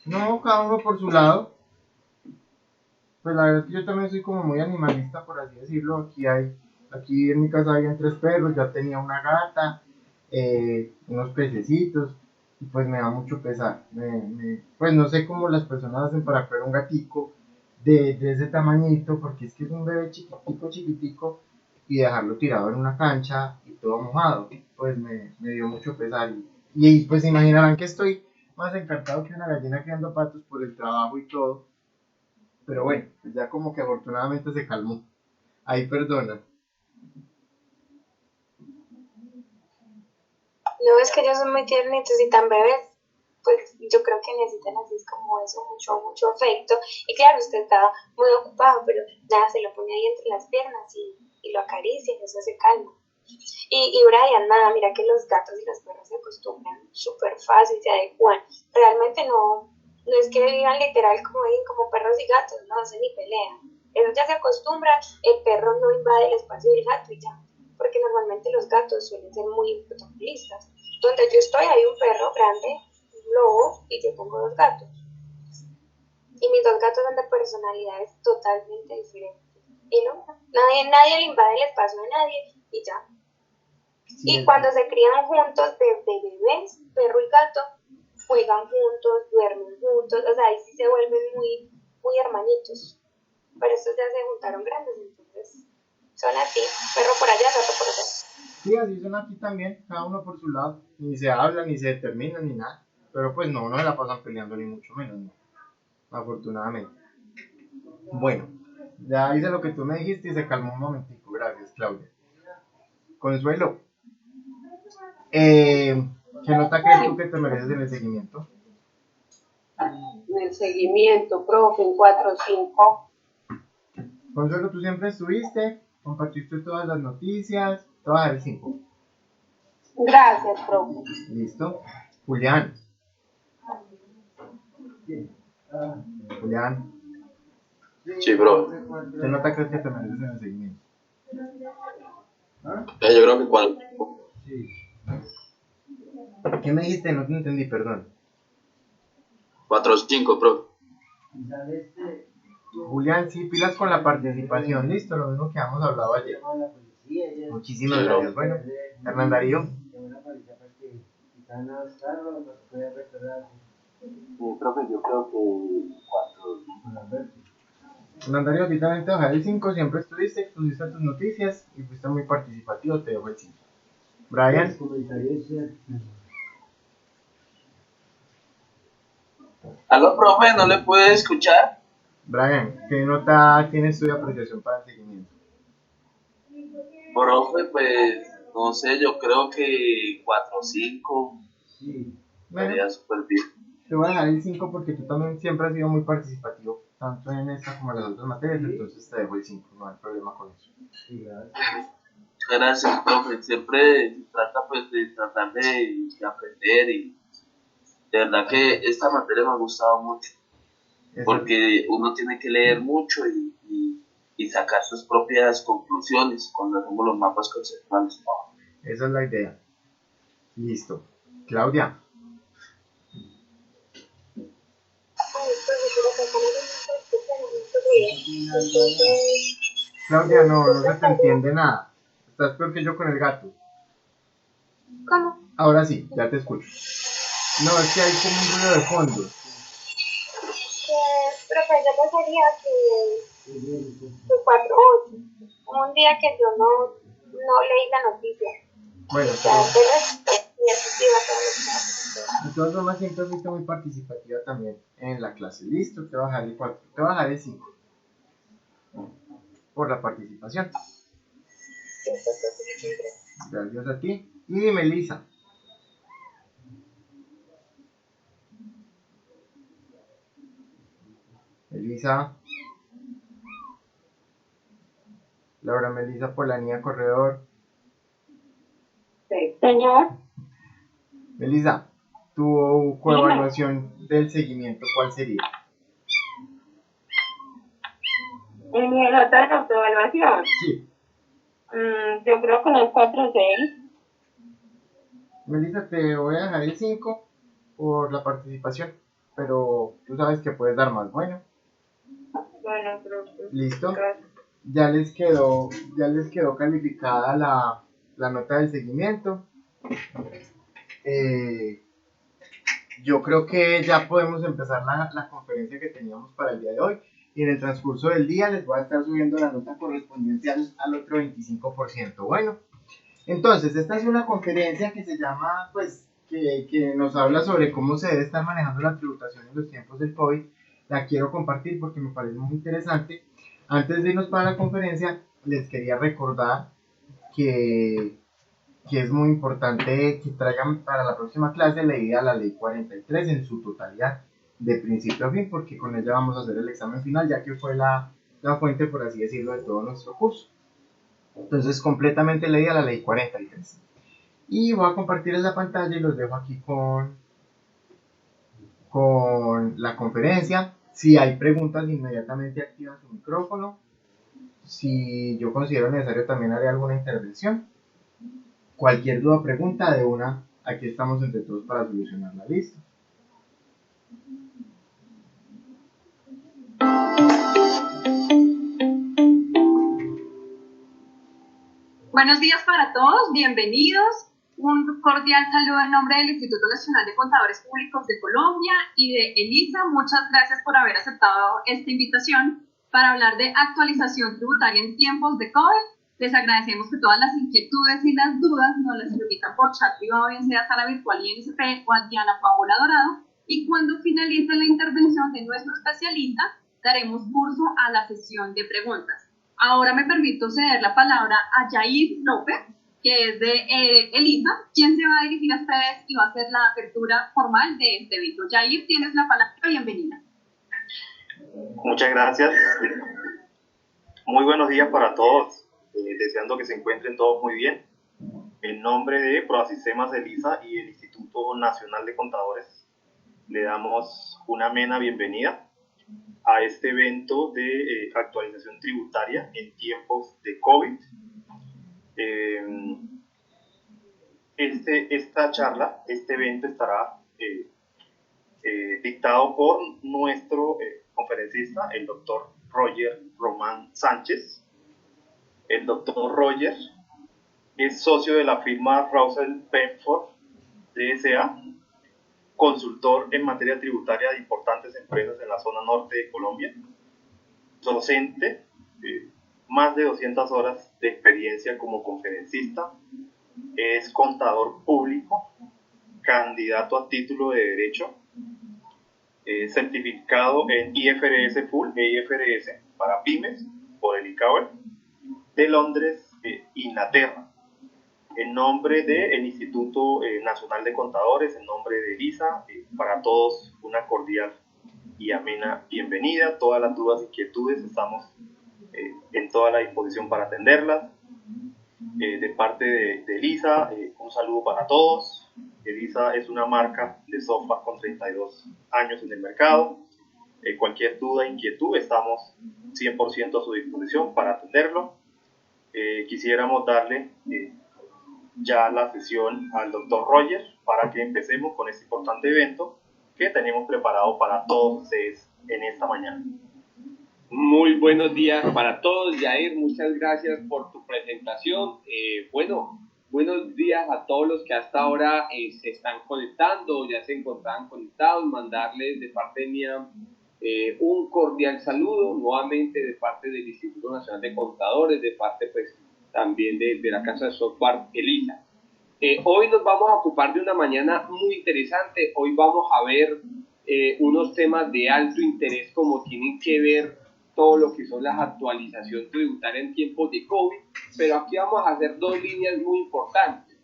No, cada uno por su lado, pues la verdad es que yo también soy como muy animalista, por así decirlo, aquí en mi casa habían 3 perros, ya tenía una gata, unos pececitos, y pues me da mucho pesar. Pues no sé cómo las personas hacen para crear un gatico de ese tamañito, porque es que es un bebé chiquitico, y dejarlo tirado en una cancha y todo mojado, pues me dio mucho pesar. Y pues se imaginarán que estoy más encantado que una gallina criando patos por el trabajo y todo, pero bueno, pues ya como que afortunadamente se calmó. Ahí perdona. No, es que ellos son muy tiernitos y tan bebés, pues yo creo que necesitan así es como eso, mucho afecto. Y claro, usted estaba muy ocupado, pero nada, se lo pone ahí entre las piernas y lo acaricia y eso se calma. Y Brian, nada, mira que los gatos y los perros se acostumbran súper fácil, se adecuan. Realmente no es que vivan literal como perros y gatos, no se ni pelean. Ellos ya se acostumbran, el perro no invade el espacio del gato y ya. Porque normalmente los gatos suelen ser muy protagonistas. Donde yo estoy hay un perro grande, un lobo, y yo tengo 2 gatos. Y mis 2 gatos son de personalidades totalmente diferentes. Y no, nadie le invade el espacio de nadie y ya. Sí, Y cuando se crían juntos desde bebés, perro y gato, juegan juntos, duermen juntos, o sea, ahí sí se vuelven muy hermanitos. Pero estos ya se juntaron grandes, entonces son así, perro por allá, gato por allá. sí, así son aquí también, cada uno por su lado. Ni se hablan, ni se determinan, ni nada. Pero pues no se la pasan peleando, ni mucho menos, no. Afortunadamente. Bueno, ya hice lo que tú me dijiste y se calmó un momentico. Gracias, Claudia. Consuelo, ¿qué nota crees tú que te mereces en el seguimiento? En el seguimiento, profe, en 4 o 5. Consuelo, tú siempre estuviste, compartiste todas las noticias, te voy a dar el 5. Gracias, profe. Listo. Julián, Julián, Sí, bro. ¿qué nota crees que te mereces en el seguimiento? Yo creo que cuando... ¿Qué me dijiste? No te entendí, perdón. 4 o 5, bro. Julián, sí, pilas con la participación, listo, lo mismo que habíamos hablado ayer. Muchísimas Sí, gracias. bro. Bueno, Hernán Darío. Profe, yo creo que 4. Hernán Darío, a ti también te bajé el 5, siempre estuviste, expusiste tus noticias y fuiste muy participativo, te dejo el 5. Brian, Aló, profe, ¿no le puede escuchar? Brian, ¿qué nota tienes tu de apreciación para el seguimiento? Profe, pues, no sé, yo creo que 4 o 5 Bueno, estaría súper bien. te voy a dejar el 5 porque tú también siempre has sido muy participativo, tanto en esta como en las otras materias, entonces te dejo el 5, no hay problema con eso. Gracias, profe. Siempre se trata pues de tratar de aprender y de verdad que esta materia me ha gustado mucho porque uno tiene que leer mucho y sacar sus propias conclusiones cuando hacemos los mapas conceptuales. Esa es la idea. Listo. Claudia, Claudia, no se te entiende nada. Estás peor que yo con el gato. ¿Cómo? Ahora sí, ya te escucho. No, es que hay como un ruido de fondo. Profe, yo pensaría que 4 o 8. Un día que yo no leí la noticia. Bueno, Ya, pero y eso sí va a ser de todas formas siempre fuiste muy participativa también en la clase. Listo, te voy a bajar el 4, te voy a bajar el 5 por la participación. Gracias a ti. Y Melissa. Melissa. Laura Melissa Polanía Corredor. Sí. Señor, Melissa, tu coevaluación del seguimiento, ¿cuál sería? en mi nota de autoevaluación, Sí. yo creo que en el 4 o 6. Melissa, te voy a dejar el 5 por la participación, pero tú sabes que puedes dar más. Bueno, Bueno, profe. listo. Gracias. Ya les quedó calificada la nota del seguimiento. Yo creo que ya podemos empezar la conferencia que teníamos para el día de hoy. Y en el transcurso del día les voy a estar subiendo la nota correspondiente al otro 25%. Bueno, entonces esta es una conferencia que se llama, pues, que nos habla sobre cómo se debe estar manejando la tributación en los tiempos del COVID. La quiero compartir porque me parece muy interesante. Antes de irnos para la conferencia, les quería recordar que es muy importante que traigan para la próxima clase leída la ley 43 en su totalidad, de principio a fin, porque con ella vamos a hacer el examen final, ya que fue la fuente, por así decirlo, de todo nuestro curso. Entonces, completamente leída la ley 43. Y voy a compartirles la pantalla y los dejo aquí con la conferencia. Si hay preguntas, inmediatamente activan su micrófono. Si yo considero necesario, también haré alguna intervención. Cualquier duda, pregunta, de una, aquí estamos entre todos para solucionarla. ¿Listo? Buenos días para todos, bienvenidos. Un cordial saludo en nombre del Instituto Nacional de Contadores Públicos de Colombia y de ELISA. Muchas gracias por haber aceptado esta invitación para hablar de actualización tributaria en tiempos de COVID. Les agradecemos que todas las inquietudes y las dudas nos las remitan por chat privado, bien sea a Sala Virtual INSP o a Diana Paola Dorado. Y cuando finalice la intervención de nuestro especialista, daremos curso a la sesión de preguntas. Ahora me permito ceder la palabra a Yair López, que es de ELISA, quien se va a dirigir a ustedes y va a hacer la apertura formal de este evento. Yair, tienes la palabra, bienvenida. Muchas gracias. Muy buenos días para todos, deseando que se encuentren todos muy bien. En nombre de Proasistemas ELISA y el Instituto Nacional de Contadores, le damos una amena bienvenida a este evento de actualización tributaria en tiempos de COVID. Este evento estará dictado por nuestro conferencista, el doctor Roger Román Sánchez. El doctor Roger es socio de la firma Russell Benford DSA, consultor en materia tributaria de importantes empresas en la zona norte de Colombia, docente, más de 200 horas de experiencia como conferencista, es contador público, candidato a título de Derecho, certificado en IFRS Full e IFRS para pymes por el ICAWE de Londres, Inglaterra. En nombre del Instituto Nacional de Contadores, en nombre de ELISA, para todos una cordial y amena bienvenida. Todas las dudas e inquietudes estamos en toda la disposición para atenderlas. De parte de ELISA, un saludo para todos. ELISA es una marca de software con 32 años en el mercado. Cualquier duda e inquietud estamos 100% a su disposición para atenderlo. Quisiéramos darle ya la sesión al doctor Roger para que empecemos con este importante evento que tenemos preparado para todos ustedes en esta mañana. Muy buenos días para todos, Yair, muchas gracias por tu presentación. Buenos días a todos los que hasta ahora se están conectando, ya se encontraban conectados, mandarles de parte mía un cordial saludo, nuevamente de parte del Instituto Nacional de Contadores, de parte pues también de la Casa de Software ELISA. Hoy nos vamos a ocupar de una mañana muy interesante. Hoy vamos a ver unos temas de alto interés como tienen que ver todo lo que son las actualizaciones tributarias en tiempos de COVID, pero aquí vamos a hacer dos líneas muy importantes.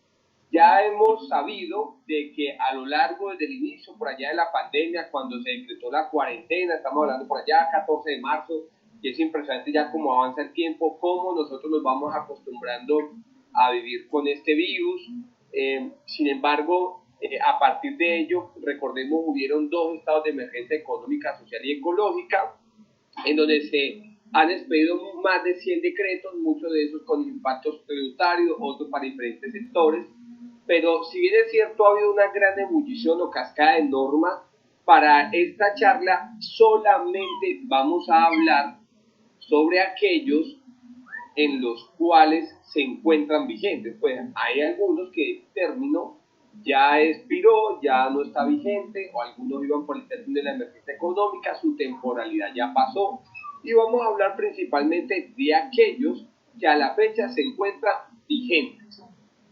Ya hemos sabido de que a lo largo desde el inicio por allá de la pandemia, cuando se decretó la cuarentena, estamos hablando por allá 14 de marzo, y es impresionante ya cómo avanza el tiempo, cómo nosotros nos vamos acostumbrando a vivir con este virus. Sin embargo, a partir de ello, recordemos, hubieron 2 estados de emergencia económica, social y ecológica, en donde se han expedido más de 100 decretos, muchos de esos con impactos tributarios, otros para diferentes sectores. Pero si bien es cierto, ha habido una gran ebullición o cascada de normas, para esta charla solamente vamos a hablar sobre aquellos en los cuales se encuentran vigentes. Pues hay algunos que el término ya expiró, ya no está vigente, o algunos iban por el término de la emergencia económica, su temporalidad ya pasó, y vamos a hablar principalmente de aquellos que a la fecha se encuentran vigentes.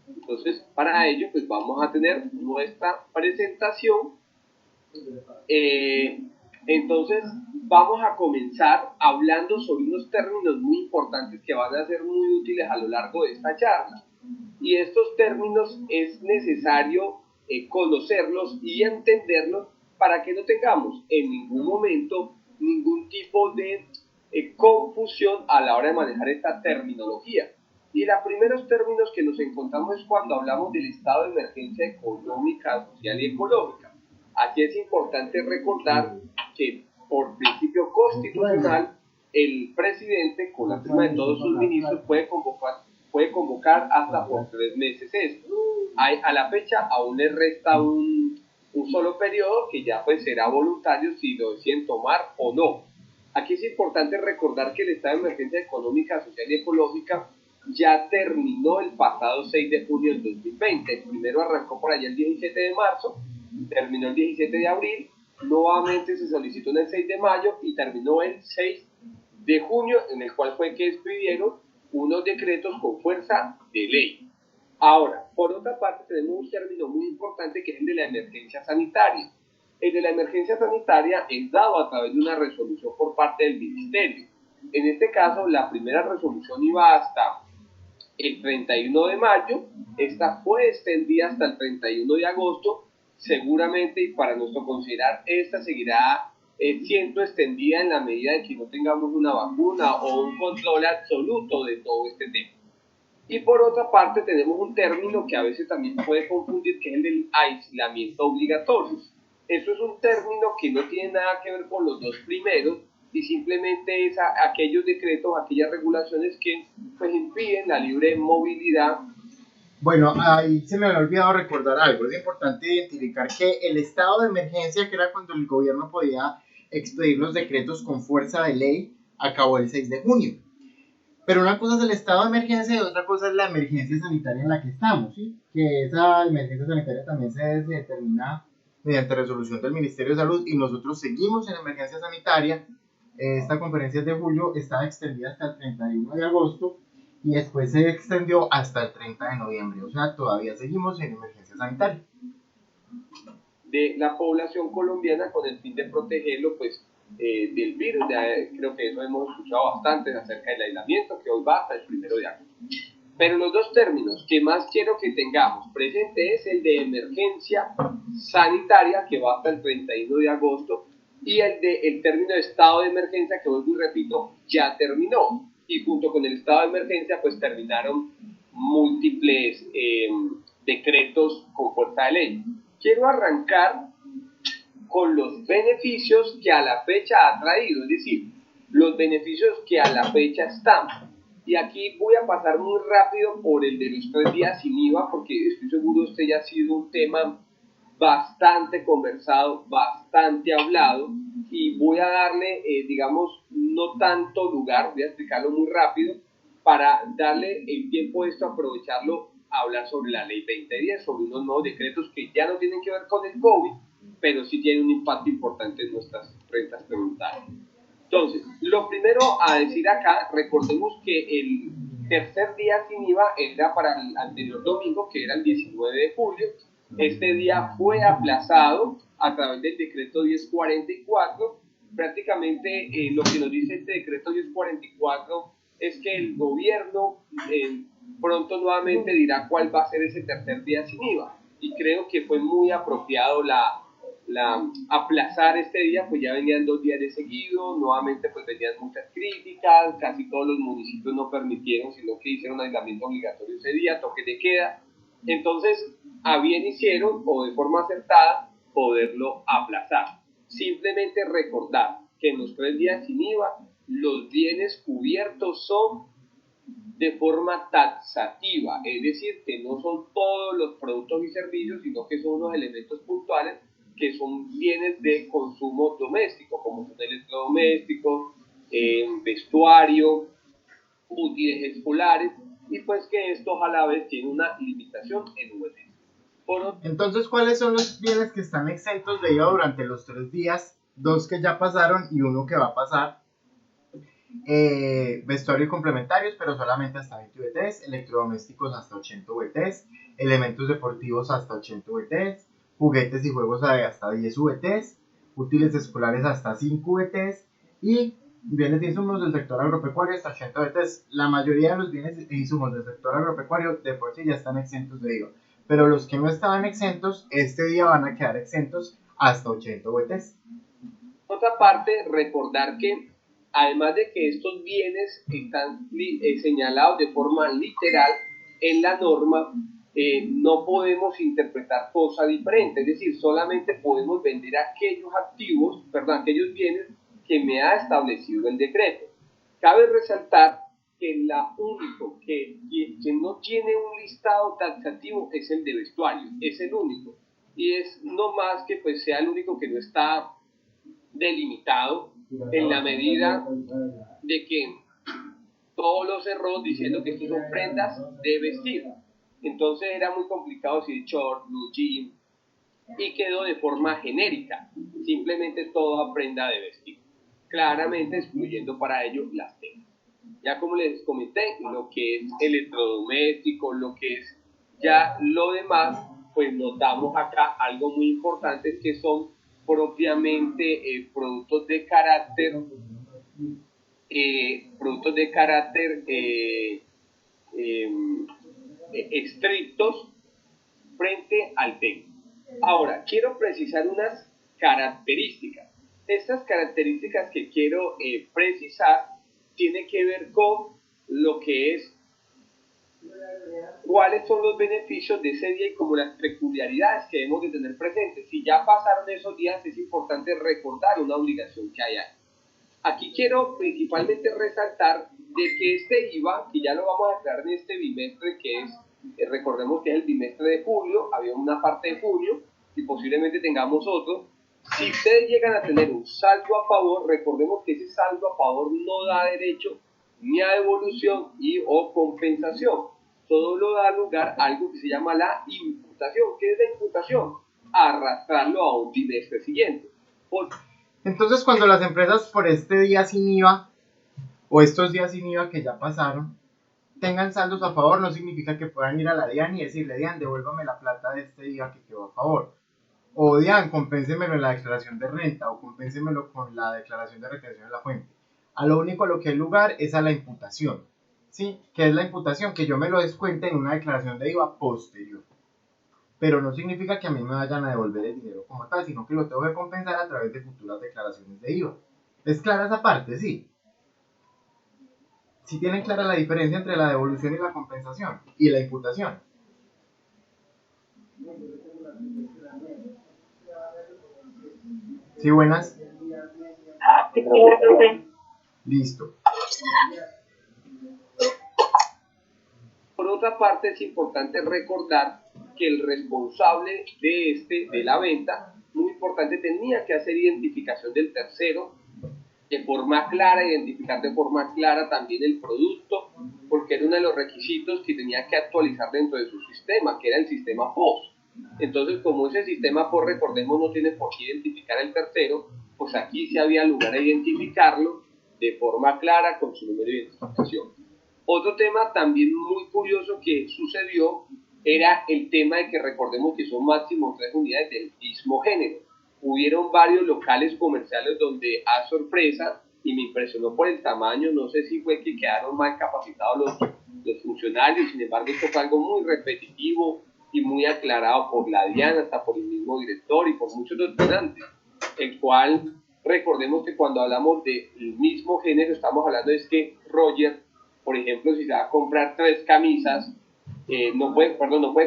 Entonces, para ello, pues vamos a tener nuestra presentación. Entonces, vamos a comenzar hablando sobre unos términos muy importantes que van a ser muy útiles a lo largo de esta charla. Y estos términos es necesario conocerlos y entenderlos para que no tengamos en ningún momento ningún tipo de confusión a la hora de manejar esta terminología. Y los primeros términos que nos encontramos es cuando hablamos del estado de emergencia económica, social y ecológica. Aquí es importante recordar que por principio constitucional el presidente, con la firma de todos sus ministros, puede convocar hasta por 3 meses esto. A la fecha aún le resta un solo periodo que ya pues será voluntario si lo deciden tomar o no. Aquí es importante recordar que el estado de emergencia económica, social y ecológica ya terminó el pasado 6 de junio del 2020. El primero arrancó por allá el 17 de marzo, terminó el 17 de abril, nuevamente se solicitó en el 6 de mayo y terminó el 6 de junio, en el cual fue que expidieron unos decretos con fuerza de ley. Ahora, por otra parte, tenemos un término muy importante que es el de la emergencia sanitaria. El de la emergencia sanitaria es dado a través de una resolución por parte del Ministerio. En este caso, la primera resolución iba hasta el 31 de mayo, esta fue extendida hasta el 31 de agosto, seguramente, y para nuestro considerar, esta seguirá siendo extendida en la medida de que no tengamos una vacuna o un control absoluto de todo este tema. Y por otra parte tenemos un término que a veces también puede confundir, que es el del aislamiento obligatorio. Eso es un término que no tiene nada que ver con los dos primeros y simplemente es aquellos decretos, aquellas regulaciones que pues impiden la libre movilidad. Bueno, ahí se me había olvidado recordar algo. Es importante identificar que el estado de emergencia, que era cuando el gobierno podía expedir los decretos con fuerza de ley, acabó el 6 de junio. Pero una cosa es el estado de emergencia y otra cosa es la emergencia sanitaria en la que estamos, ¿sí? Que esa emergencia sanitaria también se determina mediante resolución del Ministerio de Salud y nosotros seguimos en emergencia sanitaria. Esta conferencia de julio está extendida hasta el 31 de agosto y después se extendió hasta el 30 de noviembre, o sea, todavía seguimos en emergencia sanitaria. De la población colombiana con el fin de protegerlo, pues, del virus. Creo que eso hemos escuchado bastante acerca del aislamiento, que hoy va hasta el 1 de agosto. Pero los dos términos que más quiero que tengamos presente es el de emergencia sanitaria, que va hasta el 31 de agosto, y el término de estado de emergencia, que vuelvo y repito, ya terminó. Y junto con el estado de emergencia, pues terminaron múltiples decretos con fuerza de ley. Quiero arrancar con los beneficios que a la fecha ha traído, es decir, los beneficios que a la fecha están. Y aquí voy a pasar muy rápido por el de los 3 días sin IVA, porque estoy seguro este ya ha sido un tema bastante conversado, bastante hablado, y voy a darle, digamos, no tanto lugar, voy a explicarlo muy rápido, para darle el tiempo esto, aprovecharlo a hablar sobre la ley 2010, sobre unos nuevos decretos que ya no tienen que ver con el COVID, pero sí tienen un impacto importante en nuestras rentas tributarias. Entonces, lo primero a decir acá, recordemos que el tercer día sin IVA era para el anterior domingo, que era el 19 de julio. Este día fue aplazado a través del decreto 1044. Prácticamente lo que nos dice este decreto 1044 es que el gobierno pronto nuevamente dirá cuál va a ser ese tercer día sin IVA. Y creo que fue muy apropiado aplazar este día, pues ya venían 2 días de seguido, nuevamente pues venían muchas críticas, casi todos los municipios no permitieron, sino que hicieron aislamiento obligatorio ese día, toque de queda. Entonces, a bien hicieron, o de forma acertada, poderlo aplazar. Simplemente recordar que en los 3 días sin IVA, los bienes cubiertos son de forma taxativa, es decir, que no son todos los productos y servicios, sino que son unos elementos puntuales que son bienes de consumo doméstico, como son electrodomésticos, vestuario, útiles escolares, y pues que esto a la vez tiene una limitación en UET. Entonces, ¿cuáles son los bienes que están exentos de IVA durante los 3 días? 2 que ya pasaron y 1 que va a pasar. Vestuario y complementarios, pero solamente hasta 20 VTs, electrodomésticos hasta 80 VTs, elementos deportivos hasta 80 VTs, juguetes y juegos de hasta 10 VTs, útiles escolares hasta 5 VTs y bienes e insumos del sector agropecuario hasta 80 VTs. La mayoría de los bienes e insumos del sector agropecuario de por sí ya están exentos de IVA, pero los que no estaban exentos, este día van a quedar exentos hasta 80 VTs. Por otra parte, recordar que además de que estos bienes están señalados de forma literal en la norma, no podemos interpretar cosa diferente, es decir, solamente podemos vender aquellos aquellos bienes que me ha establecido el decreto. Cabe resaltar que la único que no tiene un listado taxativo es el de vestuario, es el único, y es no más que pues sea el único que no está delimitado en la medida de que todos los cerró diciendo que estos son prendas de vestir. Entonces era muy complicado decir short, blue jean, y quedó de forma genérica, simplemente toda prenda de vestir, claramente excluyendo para ello las telas. Ya como les comenté, lo que es electrodoméstico, lo que es ya lo demás, pues notamos acá algo muy importante que son propiamente productos de carácter estrictos frente al tema. Ahora, quiero precisar unas características. Estas características que quiero precisar tienen que ver con lo que es cuáles son los beneficios de ese día y como las peculiaridades que debemos de tener presentes. Si ya pasaron esos días, es importante recordar una obligación que hay ahí. Aquí quiero principalmente resaltar de que este IVA, que ya lo vamos a aclarar en este bimestre, que es, recordemos que es el bimestre de julio, había una parte de junio y posiblemente tengamos otro. Si ustedes llegan a tener un saldo a favor, recordemos que ese saldo a favor no da derecho ni a devolución y o compensación. Solo da lugar a algo que se llama la imputación. ¿Qué es la imputación? Arrastrarlo a un bimestre siguiente. Entonces, cuando las empresas por este día sin IVA o estos días sin IVA que ya pasaron tengan saldos a favor, no significa que puedan ir a la DIAN y decirle: DIAN, devuélvame la plata de este día que quedó a favor, o DIAN, compénsemelo en la declaración de renta, o compénsemelo con la declaración de retención de la fuente. A lo único a lo que hay lugar es a la imputación. ¿Sí? ¿Qué es la imputación? Que yo me lo descuente en una declaración de IVA posterior. Pero no significa que a mí me vayan a devolver el dinero como tal, sino que lo tengo que compensar a través de futuras declaraciones de IVA. ¿Es clara esa parte? Sí. ¿Sí tienen clara la diferencia entre la devolución y la compensación? Y la imputación. ¿Sí, buenas? Listo. Por otra parte, es importante recordar que el responsable de la venta, muy importante, tenía que hacer identificación del tercero de forma clara, identificar de forma clara también el producto, porque era uno de los requisitos que tenía que actualizar dentro de su sistema, que era el sistema POS. Entonces, como ese sistema POS, recordemos, no tiene por qué identificar el tercero, pues aquí sí había lugar a identificarlo de forma clara con su número de identificación. Otro tema también muy curioso que sucedió era el tema de que recordemos que son máximo 3 unidades del mismo género. Hubieron varios locales comerciales donde, a sorpresa, y me impresionó por el tamaño, no sé si fue que quedaron mal capacitados los funcionarios, sin embargo esto fue algo muy repetitivo y muy aclarado por la DIAN, hasta por el mismo director y por muchos doctorantes, el cual, recordemos que cuando hablamos del mismo género, estamos hablando de que Roger, por ejemplo, si se va a comprar 3 camisas, no puede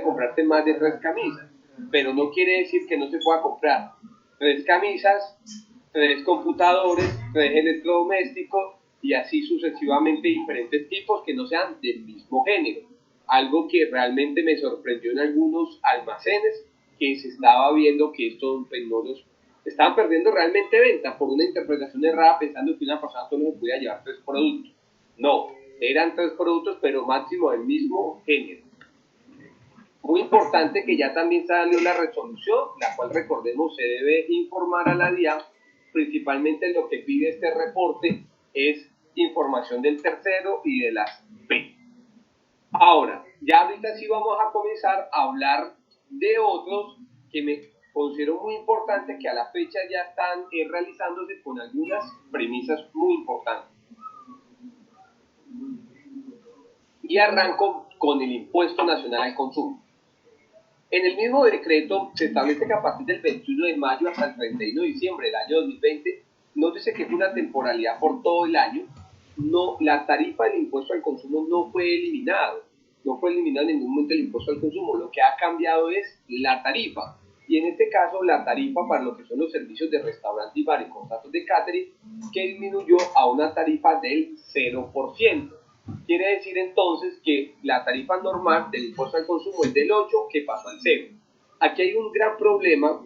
comprarse más de 3 camisas, pero no quiere decir que no se pueda comprar 3 camisas, 3 computadores, 3 electrodomésticos y así sucesivamente diferentes tipos que no sean del mismo género. Algo que realmente me sorprendió en algunos almacenes, que se estaba viendo que estos pues, no los estaban perdiendo realmente venta por una interpretación errada, pensando que una persona solo se podía llevar 3 productos. No, eran 3 productos, pero máximo del mismo género. Muy importante que ya también salió la resolución, la cual, recordemos, se debe informar a la DIAN. Principalmente lo que pide este reporte es información del tercero y de las P. Ahora, ya ahorita sí vamos a comenzar a hablar de otros que me considero muy importantes, que a la fecha ya están realizándose con algunas premisas muy importantes. Y arranco con el Impuesto Nacional al Consumo. En el mismo decreto se establece que a partir del 21 de mayo hasta el 31 de diciembre del año 2020, nótese que es una temporalidad por todo el año, la tarifa del impuesto al consumo no fue eliminado en ningún momento el impuesto al consumo, lo que ha cambiado es la tarifa, y en este caso la tarifa para lo que son los servicios de restaurante y bar y contratos de catering, que disminuyó a una tarifa del 0%. Quiere decir entonces que la tarifa normal del impuesto al consumo es del 8, que pasó al 0. Aquí hay un gran problema,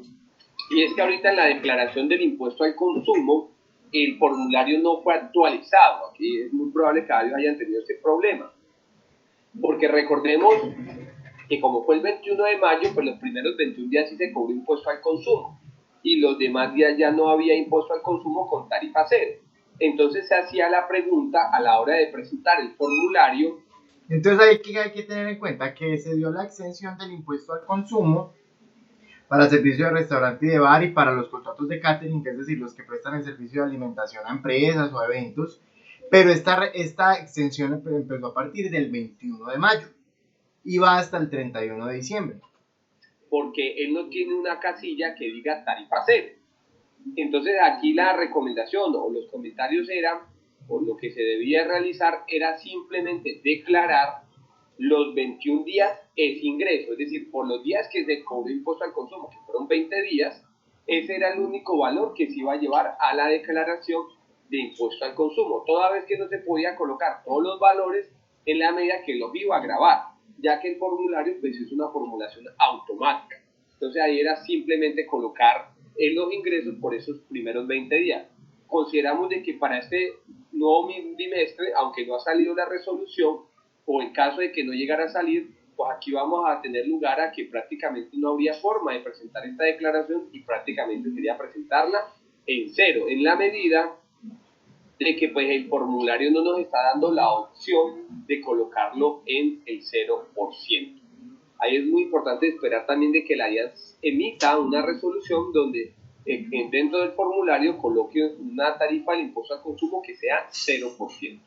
y es que ahorita en la declaración del impuesto al consumo el formulario no fue actualizado. Aquí es muy probable que ellos hayan tenido ese problema, porque recordemos que como fue el 21 de mayo, pues los primeros 21 días sí se cobró impuesto al consumo, y los demás días ya no había impuesto al consumo con tarifa 0. Entonces se hacía la pregunta a la hora de presentar el formulario. Entonces hay que tener en cuenta que se dio la exención del impuesto al consumo para el servicio de restaurante y de bar y para los contratos de catering, es decir, los que prestan el servicio de alimentación a empresas o a eventos, pero esta exención empezó a partir del 21 de mayo y va hasta el 31 de diciembre. Porque él no tiene una casilla que diga tarifa 0. Entonces aquí la recomendación o los comentarios eran, o lo que se debía realizar era simplemente declarar los 21 días es ingreso, es decir, por los días que se cobró impuesto al consumo, que fueron 20 días, ese era el único valor que se iba a llevar a la declaración de impuesto al consumo, toda vez que no se podía colocar todos los valores en la medida que los iba a grabar, ya que el formulario pues es una formulación automática. Entonces ahí era simplemente colocar los ingresos por esos primeros 20 días. Consideramos de que para este nuevo bimestre, aunque no ha salido la resolución, o en caso de que no llegara a salir, pues aquí vamos a tener lugar a que prácticamente no habría forma de presentar esta declaración y prácticamente sería presentarla en cero, en la medida de que pues el formulario no nos está dando la opción de colocarlo en el 0%. Ahí es muy importante esperar también de que la DIAN emita una resolución donde dentro del formulario coloque una tarifa del impuesto al consumo que sea 0%.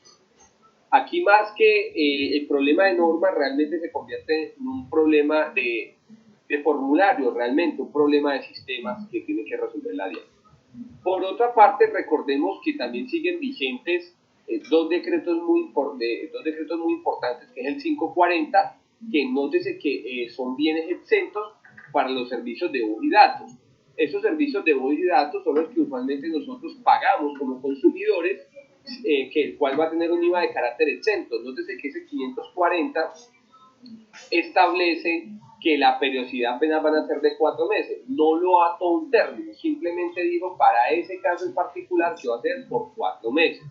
Aquí más que el problema de norma realmente se convierte en un problema de formulario, realmente un problema de sistemas que tiene que resolver la DIAN. Por otra parte, recordemos que también siguen vigentes dos decretos muy importantes, que es el 540, que nótese que son bienes exentos para los servicios de voz y datos. Esos servicios de voz y datos son los que usualmente nosotros pagamos como consumidores, que el cual va a tener un IVA de carácter exento. Nótese que ese 540 establece que la periodicidad apenas van a ser de 4 meses, no lo ató a un término, simplemente digo para ese caso en particular que va a ser por 4 meses.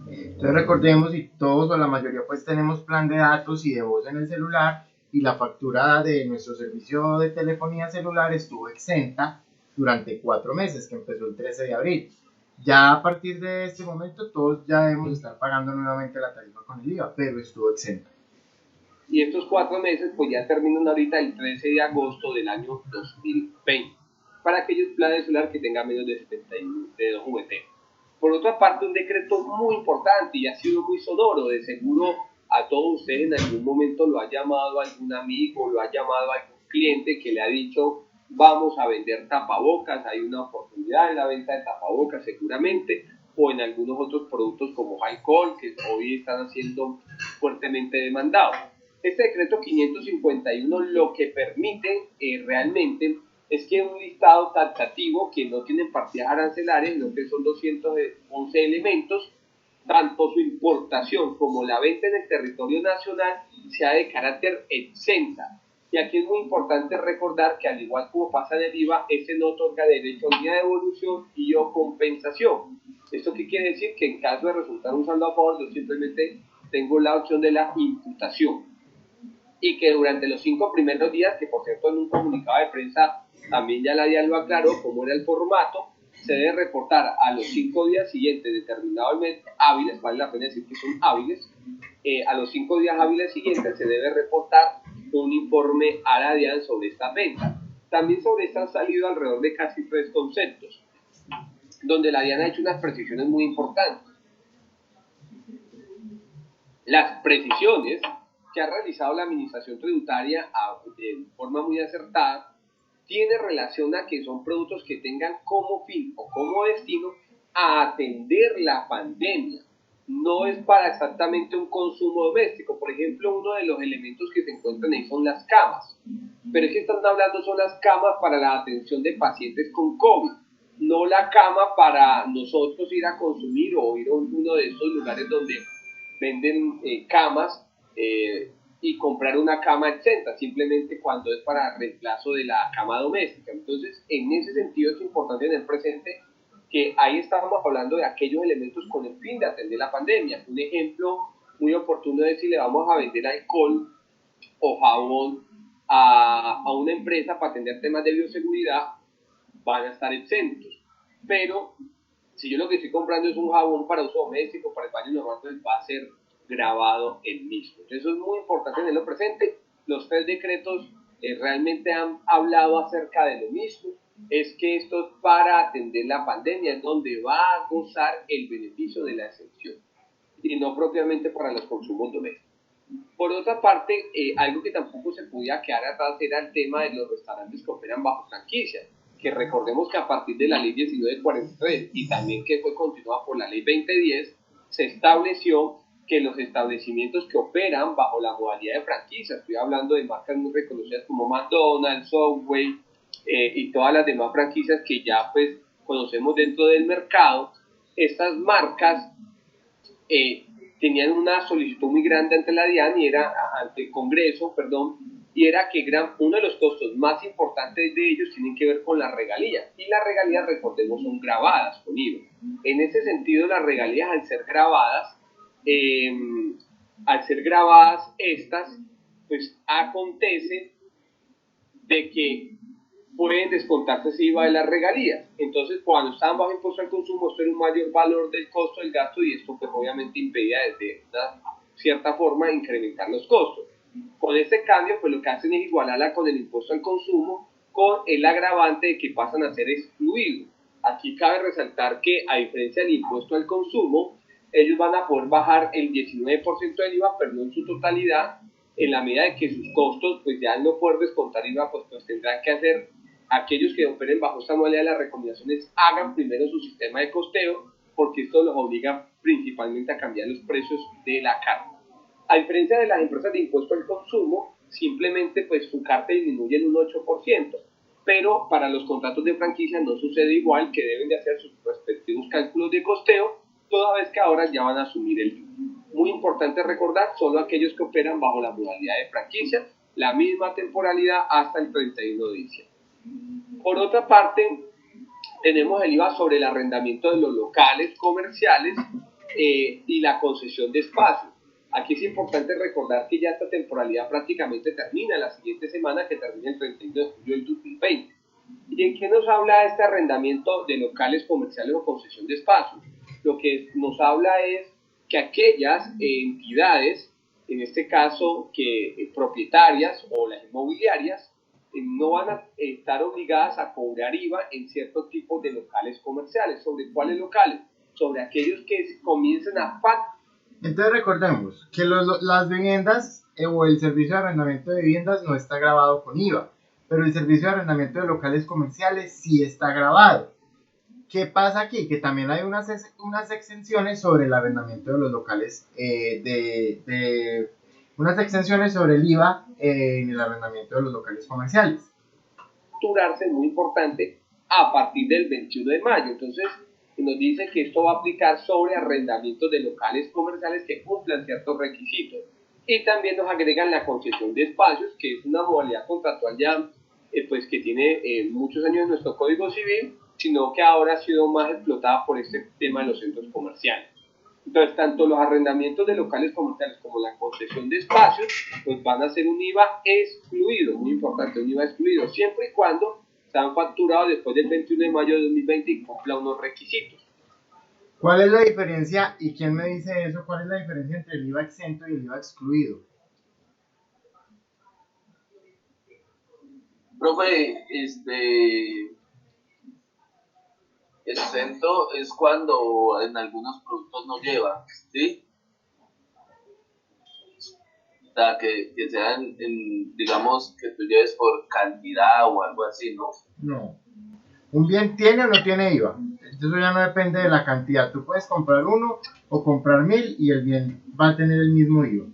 Entonces recordemos, y todos o la mayoría pues tenemos plan de datos y de voz en el celular, y la factura de nuestro servicio de telefonía celular estuvo exenta durante 4 meses, que empezó el 13 de abril. Ya a partir de este momento todos ya debemos estar pagando nuevamente la tarifa con el IVA, pero estuvo exenta. Y estos 4 meses pues ya terminan ahorita el 13 de agosto del año 2020, para aquellos planes de celular que tengan menos de 72 VT. Por otra parte, un decreto muy importante y ha sido muy sonoro, de seguro a todos ustedes en algún momento lo ha llamado algún amigo, lo ha llamado algún cliente que le ha dicho vamos a vender tapabocas, hay una oportunidad en la venta de tapabocas seguramente, o en algunos otros productos como alcohol que hoy están siendo fuertemente demandados. Este decreto 551 lo que permite realmente es que un listado taxativo que no tiene partidas arancelarias, sino que son 211 elementos, tanto su importación como la venta en el territorio nacional sea de carácter exenta. Y aquí es muy importante recordar que al igual como pasa en el IVA, ese no otorga derecho a unidad de devolución y o compensación. ¿Esto qué quiere decir? Que en caso de resultar un saldo a favor, yo simplemente tengo la opción de la imputación. Y que durante los 5 primeros días, que por cierto en un comunicado de prensa también ya la DIAN lo aclaró cómo era el formato, se debe reportar a los 5 días siguientes, determinados hábiles, vale la pena decir que son hábiles, a los 5 días hábiles siguientes se debe reportar un informe a la DIAN sobre esta venta. También sobre esta han salido alrededor de casi 3 conceptos, donde la DIAN ha hecho unas precisiones muy importantes. Las precisiones que ha realizado la Administración Tributaria de forma muy acertada tiene relación a que son productos que tengan como fin o como destino a atender la pandemia. No es para exactamente un consumo doméstico. Por ejemplo, uno de los elementos que se encuentran ahí son las camas. Pero es que están hablando son las camas para la atención de pacientes con COVID, no la cama para nosotros ir a consumir o ir a uno de esos lugares donde venden camas y comprar una cama exenta, simplemente cuando es para reemplazo de la cama doméstica. Entonces, en ese sentido es importante tener presente que ahí estamos hablando de aquellos elementos con el fin de atender la pandemia. Un ejemplo muy oportuno es si le vamos a vender alcohol o jabón a una empresa para atender temas de bioseguridad, van a estar exentos. Pero si yo lo que estoy comprando es un jabón para uso doméstico, para el baño normal, pues va a ser grabado el mismo. Entonces eso es muy importante tenerlo presente. Los 3 decretos realmente han hablado acerca de lo mismo. Es que esto es para atender la pandemia, es donde va a gozar el beneficio de la exención y no propiamente para los consumos domésticos. Por otra parte, algo que tampoco se podía quedar atrás era el tema de los restaurantes que operan bajo franquicia, que recordemos que a partir de la ley 1943 y también que fue continuada por la ley 2010, se estableció que los establecimientos que operan bajo la modalidad de franquicia, estoy hablando de marcas muy reconocidas como McDonald's, Subway y todas las demás franquicias que ya pues conocemos dentro del mercado, estas marcas tenían una solicitud muy grande ante la DIAN y era ante el Congreso, y era que uno de los costos más importantes de ellos tienen que ver con las regalías, y las regalías, recordemos, son grabadas con IVA. En ese sentido, las regalías al ser grabadas estas, pues acontece de que pueden descontarse ese IVA de las regalías. Entonces, cuando estaban bajo impuesto al consumo, esto era un mayor valor del costo del gasto, y esto pues obviamente impedía desde una cierta forma incrementar los costos. Con este cambio, pues lo que hacen es igualarla con el impuesto al consumo, con el agravante de que pasan a ser excluidos. Aquí cabe resaltar que, a diferencia del impuesto al consumo, ellos van a poder bajar el 19% del IVA, pero no en su totalidad, en la medida de que sus costos, pues ya al no poder descontar IVA, pues tendrán que hacer, aquellos que operen bajo esta modalidad de las recomendaciones, hagan primero su sistema de costeo, porque esto los obliga principalmente a cambiar los precios de la carne. A diferencia de las empresas de impuesto al consumo, simplemente pues su carta disminuye en un 8%, pero para los contratos de franquicia no sucede igual, que deben de hacer sus respectivos cálculos de costeo, toda vez que ahora ya van a asumir el IVA. Muy importante recordar, solo aquellos que operan bajo la modalidad de franquicia, la misma temporalidad hasta el 31 de diciembre. Por otra parte, tenemos el IVA sobre el arrendamiento de los locales comerciales y la concesión de espacios. Aquí es importante recordar que ya esta temporalidad prácticamente termina la siguiente semana, que termina el 31 de julio del 2020. ¿Y en qué nos habla este arrendamiento de locales comerciales o concesión de espacios? Lo que nos habla es que aquellas entidades, en este caso que propietarias o las inmobiliarias, no van a estar obligadas a cobrar IVA en ciertos tipos de locales comerciales. ¿Sobre cuáles locales? Sobre aquellos que comiencen a facturar. Entonces recordemos que las viviendas o el servicio de arrendamiento de viviendas no está grabado con IVA, pero el servicio de arrendamiento de locales comerciales sí está grabado. ¿Qué pasa aquí? Que también hay unas exenciones sobre el arrendamiento de los locales, unas exenciones sobre el IVA en el arrendamiento de los locales comerciales. Facturarse, muy importante, a partir del 21 de mayo. Entonces, nos dice que esto va a aplicar sobre arrendamientos de locales comerciales que cumplan ciertos requisitos. Y también nos agregan la concesión de espacios, que es una modalidad contractual ya pues que tiene muchos años en nuestro Código Civil, sino que ahora ha sido más explotada por este tema de los centros comerciales. Entonces, tanto los arrendamientos de locales comerciales como la concesión de espacios, pues van a ser un IVA excluido, muy importante, un IVA excluido, siempre y cuando sean facturados después del 21 de mayo de 2020 y cumpla unos requisitos. ¿Cuál es la diferencia, y quién me dice eso, cuál es la diferencia entre el IVA exento y el IVA excluido? Profe, exento es cuando en algunos productos no lleva, ¿sí? O sea, que sean, digamos, que tú lleves por cantidad o algo así, ¿no? No. Un bien tiene o no tiene IVA. Eso ya no depende de la cantidad. Tú puedes comprar uno o comprar 1000 y el bien va a tener el mismo IVA.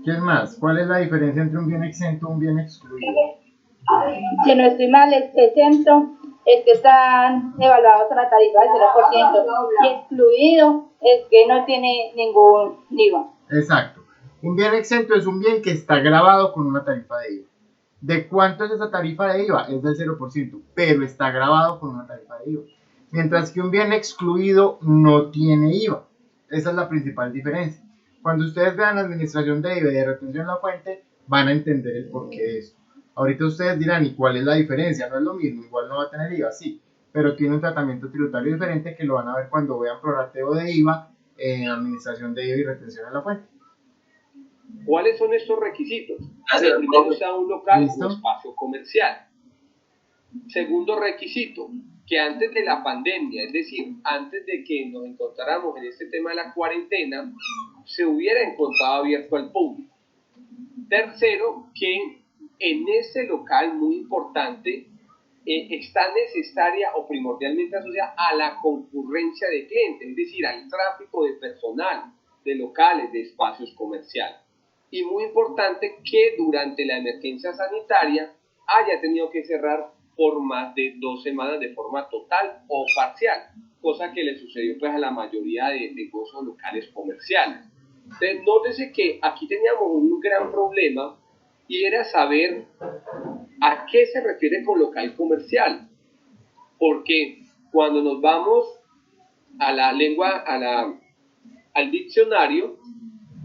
¿Quién más? ¿Cuál es la diferencia entre un bien exento y un bien excluido? Si no estoy mal, el exento es que están evaluados a la tarifa del 0% y excluido es que no tiene ningún IVA. Exacto. Un bien exento es un bien que está grabado con una tarifa de IVA. ¿De cuánto es esa tarifa de IVA? Es del 0%, pero está grabado con una tarifa de IVA. Mientras que un bien excluido no tiene IVA. Esa es la principal diferencia. Cuando ustedes vean la administración de IVA y de retención en la fuente, van a entender el porqué de eso. Ahorita ustedes dirán, ¿y cuál es la diferencia? No es lo mismo, igual no va a tener IVA, sí, pero tiene un tratamiento tributario diferente que lo van a ver cuando vean prorrateo de IVA en administración de IVA y retención en la fuente. ¿Cuáles son estos requisitos? El primero sea un local o espacio comercial. Segundo requisito, que antes de la pandemia, es decir, antes de que nos encontráramos en este tema de la cuarentena, se hubiera encontrado abierto al público. Tercero, que en ese local, muy importante, está necesaria o primordialmente asociada a la concurrencia de clientes, es decir, al tráfico de personal, de locales, de espacios comerciales. Y muy importante que durante la emergencia sanitaria haya tenido que cerrar por más de 2 semanas de forma total o parcial, cosa que le sucedió pues a la mayoría de negocios locales comerciales. Entonces, nótese que aquí teníamos un gran problema y era saber a qué se refiere con local comercial, porque cuando nos vamos a la lengua, al diccionario,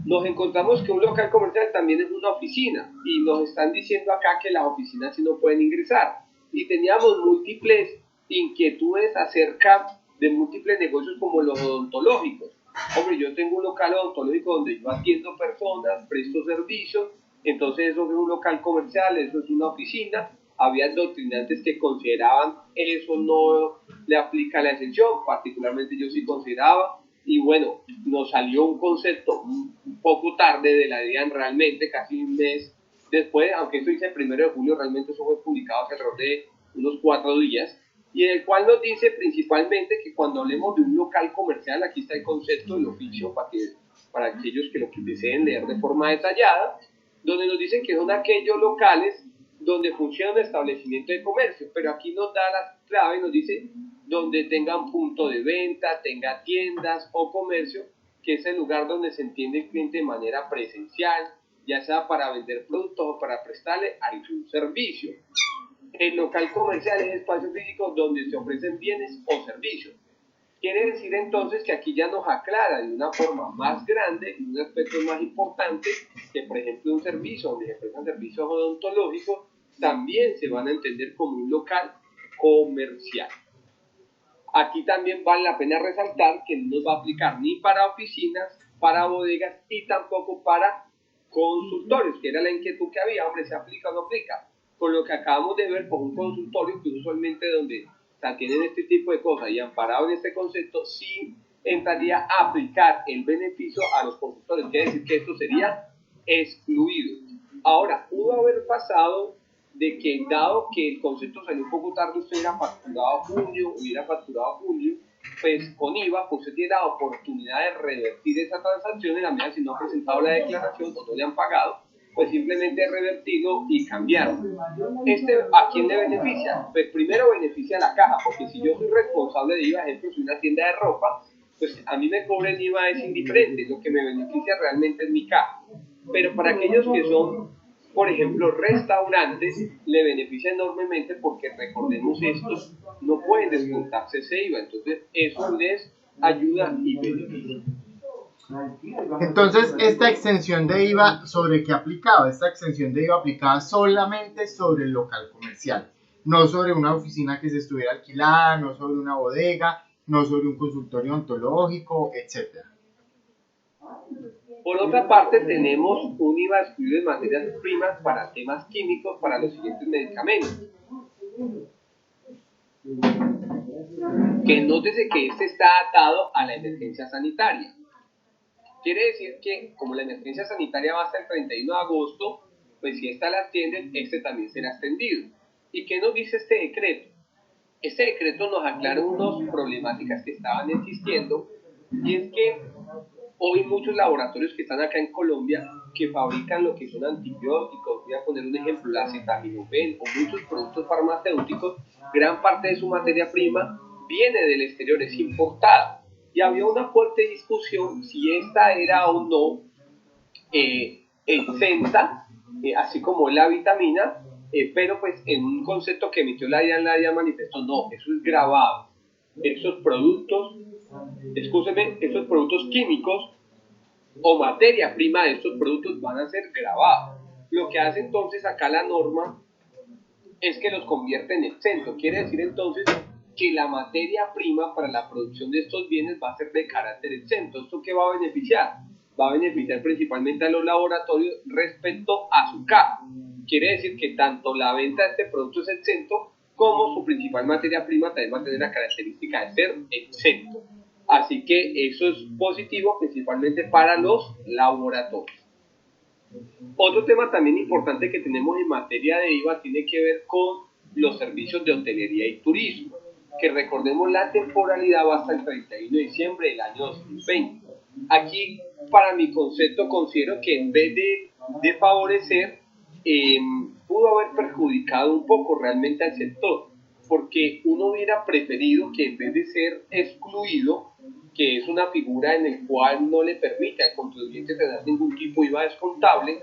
nos encontramos que un local comercial también es una oficina y nos están diciendo acá que las oficinas sí no pueden ingresar y teníamos múltiples inquietudes acerca de múltiples negocios como los odontológicos. Hombre, yo tengo un local odontológico donde yo atiendo personas, presto servicios, entonces eso es un local comercial, eso es una oficina. Había doctrinantes que consideraban eso no le aplica la exención, particularmente yo sí consideraba. Y bueno, nos salió un concepto un poco tarde de la DIAN, realmente casi un mes después, aunque esto dice el 1 de julio, realmente eso fue publicado alrededor de unos 4 días, y en el cual nos dice principalmente que cuando hablemos de un local comercial, aquí está el concepto del oficio para aquellos que lo que deseen leer de forma detallada, donde nos dicen que son aquellos locales donde funciona un establecimiento de comercio, pero aquí nos da la clave, nos dice donde tengan punto de venta, tenga tiendas o comercio, que es el lugar donde se entiende el cliente de manera presencial, ya sea para vender productos o para prestarle algún servicio. El local comercial es espacio físico donde se ofrecen bienes o servicios. Quiere decir entonces que aquí ya nos aclara de una forma más grande y un aspecto más importante que, por ejemplo, un servicio donde se prestan servicios odontológicos también se van a entender como un local comercial. Aquí también vale la pena resaltar que no nos va a aplicar ni para oficinas, para bodegas y tampoco para consultorios, que era la inquietud que había, hombre, ¿se aplica o no aplica? Con lo que acabamos de ver con un consultorio, que usualmente donde tienen este tipo de cosas y amparado en este concepto, sí entraría a aplicar el beneficio a los consultores, quiere decir que esto sería excluido. Ahora, pudo haber pasado de que dado que el concepto salió un poco tarde, usted hubiera facturado junio, pues con IVA, pues usted tiene la oportunidad de revertir esa transacción en la medida si no ha presentado la declaración o no le han pagado, pues simplemente revertirlo y cambiarlo. ¿A quién le beneficia? Pues primero beneficia a la caja, porque si yo soy responsable de IVA, ejemplo, soy una tienda de ropa, pues a mí me cobren IVA es indiferente, lo que me beneficia realmente es mi caja. Pero para aquellos que son, por ejemplo, restaurantes, le beneficia enormemente porque recordemos estos no pueden descontarse ese IVA, entonces eso les ayuda y beneficia. Entonces, esta exención de IVA, ¿sobre qué aplicaba? Esta exención de IVA aplicaba solamente sobre el local comercial, no sobre una oficina que se estuviera alquilada, no sobre una bodega, no sobre un consultorio odontológico, etc. Por otra parte, tenemos un IVA excluido en materias primas para temas químicos para los siguientes medicamentos. Que nótese que este está atado a la emergencia sanitaria. Quiere decir que como la emergencia sanitaria va hasta el 31 de agosto, pues si esta la extienden, este también será extendido. ¿Y qué nos dice este decreto? Este decreto nos aclara unas problemáticas que estaban existiendo, y es que hoy muchos laboratorios que están acá en Colombia que fabrican lo que son antibióticos, voy a poner un ejemplo, la acetaminofén o muchos productos farmacéuticos, gran parte de su materia prima viene del exterior, es importada. Y había una fuerte discusión si esta era o no exenta, así como la vitamina, pero pues en un concepto que emitió la DIAN manifestó, no, eso es grabado. Esos productos químicos o materia prima de estos productos van a ser grabados. Lo que hace entonces acá la norma es que los convierte en exentos. Quiere decir entonces que la materia prima para la producción de estos bienes va a ser de carácter exento. ¿Esto qué va a beneficiar? Va a beneficiar principalmente a los laboratorios respecto a su caja. Quiere decir que tanto la venta de este producto es exento, como su principal materia prima también va a tener la característica de ser exento. Así que eso es positivo principalmente para los laboratorios. Otro tema también importante que tenemos en materia de IVA tiene que ver con los servicios de hotelería y turismo, que recordemos la temporalidad va hasta el 31 de diciembre del año 2020. Aquí, para mi concepto, considero que en vez de favorecer, pudo haber perjudicado un poco realmente al sector, porque uno hubiera preferido que en vez de ser excluido, que es una figura en el cual no le permite al contribuyente tener ningún tipo de IVA descontable,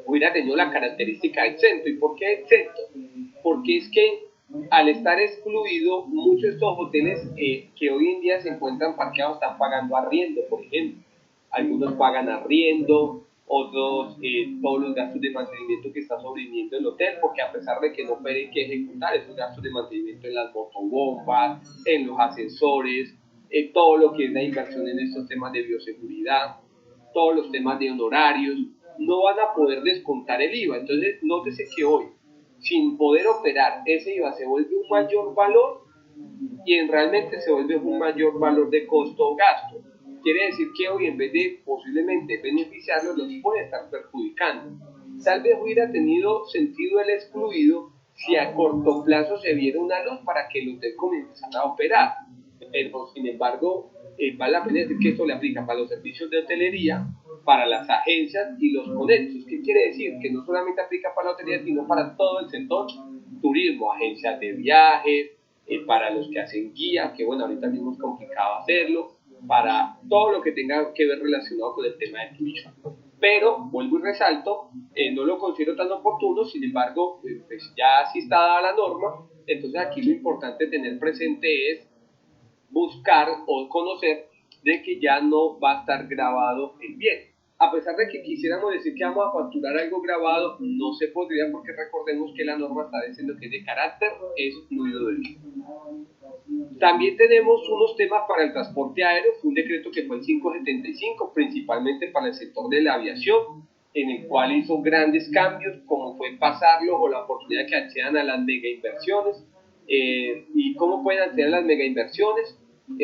hubiera tenido la característica de exento. ¿Y por qué exento? Porque es que al estar excluido, muchos de estos hoteles que hoy en día se encuentran parqueados están pagando arriendo, por ejemplo. Algunos pagan arriendo, otros todos los gastos de mantenimiento que está sobreviniendo el hotel, porque a pesar de que no pueden que ejecutar esos gastos de mantenimiento en las motobombas, en los ascensores, todo lo que es la inversión en estos temas de bioseguridad, todos los temas de honorarios, no van a poder descontar el IVA. Entonces, nótese que hoy, sin poder operar, ese IVA se vuelve un mayor valor y realmente se vuelve un mayor valor de costo o gasto. Quiere decir que hoy, en vez de posiblemente beneficiarlos, los puede estar perjudicando. Tal vez hubiera tenido sentido el excluido si a corto plazo se viera una luz para que el hotel comenzara a operar. Pero, sin embargo, vale la pena decir que esto le aplica para los servicios de hotelería, para las agencias y los conexos. ¿Qué quiere decir? Que no solamente aplica para la hotelería, sino para todo el sector turismo, agencias de viajes, para los que hacen guía, que bueno, ahorita mismo es complicado hacerlo, para todo lo que tenga que ver relacionado con el tema del turismo. Pero, vuelvo y resalto, no lo considero tan oportuno, sin embargo, pues ya sí está dada la norma, entonces aquí lo importante tener presente es buscar o conocer de que ya no va a estar grabado el bien. A pesar de que quisiéramos decir que vamos a facturar algo grabado, no se podría, porque recordemos que la norma está diciendo que es de carácter excluido del IVA. También tenemos unos temas para el transporte aéreo, fue un decreto que fue el 575, principalmente para el sector de la aviación, en el cual hizo grandes cambios, como fue pasarlo o la oportunidad que accedan a las mega inversiones. ¿Y cómo pueden acceder a las mega inversiones?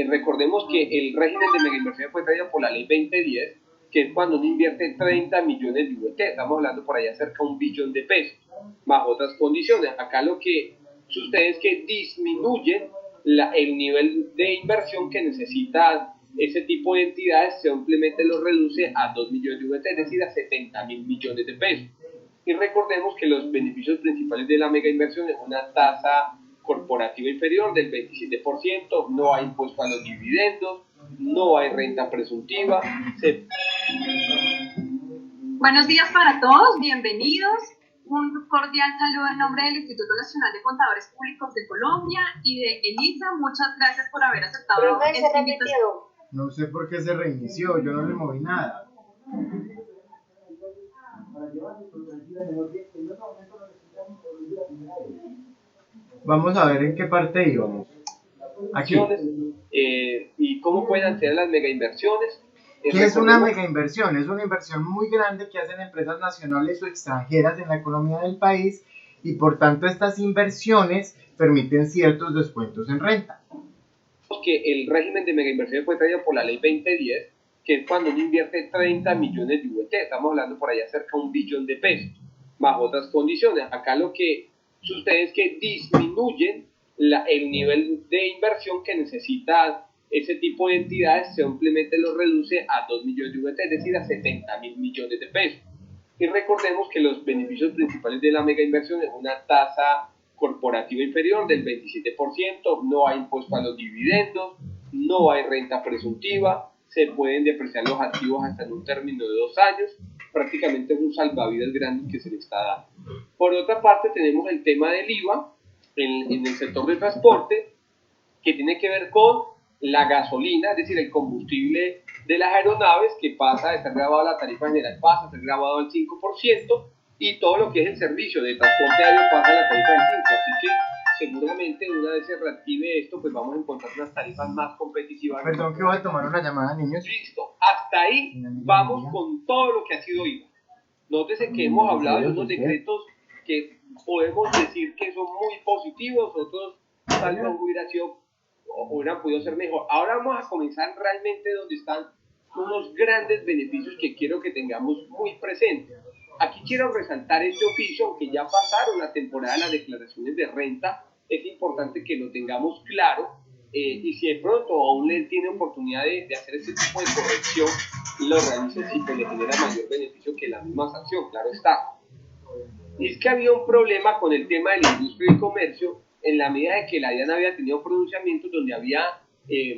Recordemos que el régimen de mega inversiones fue traído por la ley 2010, que es cuando uno invierte 30 millones de UET, estamos hablando por allá cerca de 1 billón de pesos, más otras condiciones. Acá lo que sucede es que disminuyen el nivel de inversión que necesita ese tipo de entidades, simplemente lo reduce a 2 millones de UET, es decir, a 70.000 millones de pesos. Y recordemos que los beneficios principales de la mega inversión es una tasa corporativa inferior del 27%, no hay impuesto a los dividendos, no hay renta presuntiva. Buenos días para todos, bienvenidos. Un cordial saludo en nombre del Instituto Nacional de Contadores Públicos de Colombia y de ELISA. Muchas gracias por haber aceptado esta invitación. No sé por qué se reinició, yo no le moví nada. Vamos a ver en qué parte íbamos. Aquí. ¿Y cómo pueden acceder a las mega inversiones? ¿Qué es una mega inversión? Es una inversión muy grande que hacen empresas nacionales o extranjeras en la economía del país y por tanto estas inversiones permiten ciertos descuentos en renta. Que el régimen de mega inversiones fue traído por la ley 2010, que es cuando uno invierte 30 millones de UET, estamos hablando por allá cerca de 1 billón de pesos, más otras condiciones. Acá lo que sucede es que disminuyen el nivel de inversión que necesita ese tipo de entidades, simplemente lo reduce a 2 millones de UET, es decir, a 70.000 millones de pesos. Y recordemos que los beneficios principales de la mega inversión es una tasa corporativa inferior del 27%, no hay impuesto a los dividendos, no hay renta presuntiva, se pueden depreciar los activos hasta en un término de 2 años, prácticamente es un salvavidas grande que se le está dando. Por otra parte tenemos el tema del IVA en el sector del transporte, que tiene que ver con la gasolina, es decir, el combustible de las aeronaves, que pasa de estar grabado a la tarifa general, pasa a ser grabado al 5%, y todo lo que es el servicio de transporte aéreo pasa a la tarifa del 5%, así que seguramente una vez se reactive esto, pues vamos a encontrar unas tarifas más competitivas. Perdón que voy a tomar una llamada, niños. Listo, hasta ahí vamos con todo lo que ha sido IVA. Nótese que hemos hablado de unos decretos que podemos decir que son muy positivos, otros tal vez hubieran podido ser mejor. Ahora vamos a comenzar realmente donde están unos grandes beneficios que quiero que tengamos muy presentes. Aquí quiero resaltar este oficio, aunque ya pasaron la temporada de las declaraciones de renta, es importante que lo tengamos claro, y si de pronto aún le tiene oportunidad de hacer este tipo de corrección, lo realice si pues, le genera mayor beneficio que la misma sanción, claro está. Y es que había un problema con el tema de la industria y comercio, en la medida de que la DIAN había tenido pronunciamientos donde había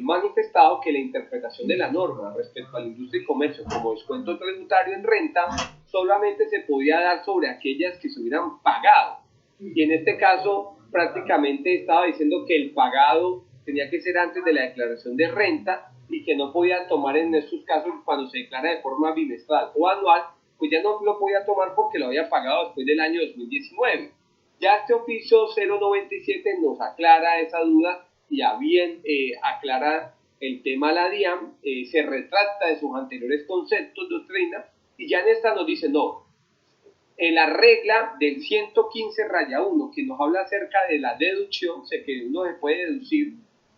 manifestado que la interpretación de la norma respecto a la industria y comercio como descuento tributario en renta solamente se podía dar sobre aquellas que se hubieran pagado. Y en este caso prácticamente estaba diciendo que el pagado tenía que ser antes de la declaración de renta y que no podía tomar en estos casos cuando se declara de forma bimestral o anual, pues ya no lo podía tomar porque lo había pagado después del año 2019. Ya este oficio 097 nos aclara esa duda y a bien aclara el tema la DIAN, se retracta de sus anteriores conceptos, doctrina, y ya en esta nos dice no. En la regla del 115-1, que nos habla acerca de la deducción, sé que uno se puede deducir